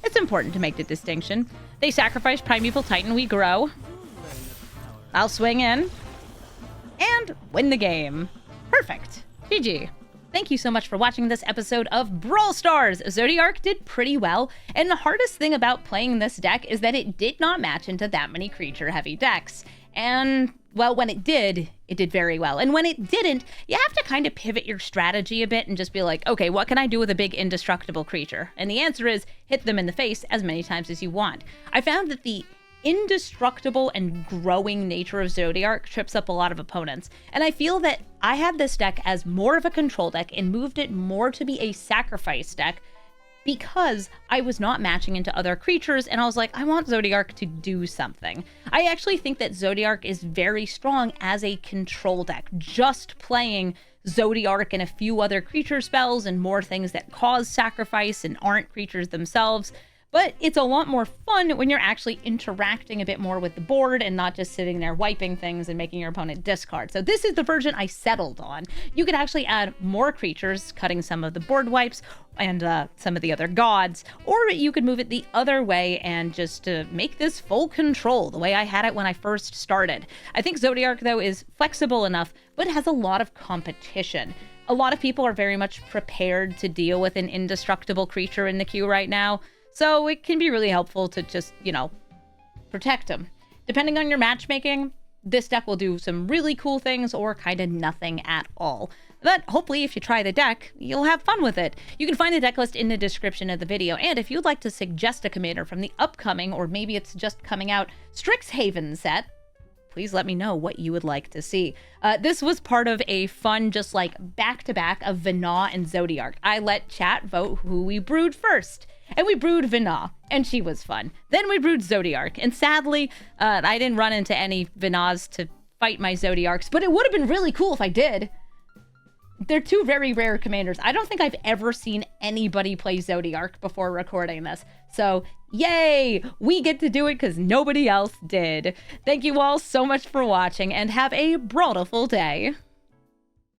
Speaker 1: It's important to make the distinction. They sacrifice Primeval Titan, we grow. I'll swing in. And win the game. Perfect. GG. Thank you so much for watching this episode of Brawl Stars. Zodiark did pretty well, and the hardest thing about playing this deck is that it did not match into that many creature-heavy decks. And, well, when it did very well. And when it didn't, you have to kind of pivot your strategy a bit and just be like, okay, what can I do with a big indestructible creature? And the answer is hit them in the face as many times as you want. I found that the indestructible and growing nature of Zodiark trips up a lot of opponents. And I feel that I had this deck as more of a control deck and moved it more to be a sacrifice deck because I was not matching into other creatures, and I was like, I want Zodiark to do something. I actually think that Zodiark is very strong as a control deck, just playing Zodiark and a few other creature spells and more things that cause sacrifice and aren't creatures themselves. But it's a lot more fun when you're actually interacting a bit more with the board and not just sitting there wiping things and making your opponent discard. So this is the version I settled on. You could actually add more creatures, cutting some of the board wipes and some of the other gods, or you could move it the other way and just make this full control the way I had it when I first started. I think Zodiark, though, is flexible enough, but has a lot of competition. A lot of people are very much prepared to deal with an indestructible creature in the queue right now. So it can be really helpful to just, protect them. Depending on your matchmaking, this deck will do some really cool things or kind of nothing at all. But hopefully if you try the deck, you'll have fun with it. You can find the deck list in the description of the video. And if you'd like to suggest a commander from the upcoming, or maybe it's just coming out, Strixhaven set, please let me know what you would like to see. This was part of a fun, just like back-to-back of Vina and Zodiark. I let chat vote who we brewed first. And we brewed Vina, and she was fun. Then we brewed Zodiark, and sadly, I didn't run into any Vinas to fight my Zodiarks, but it would have been really cool if I did. They're 2 very rare commanders. I don't think I've ever seen anybody play Zodiark before recording this. So, yay! We get to do it because nobody else did. Thank you all so much for watching, and have a brawlful day.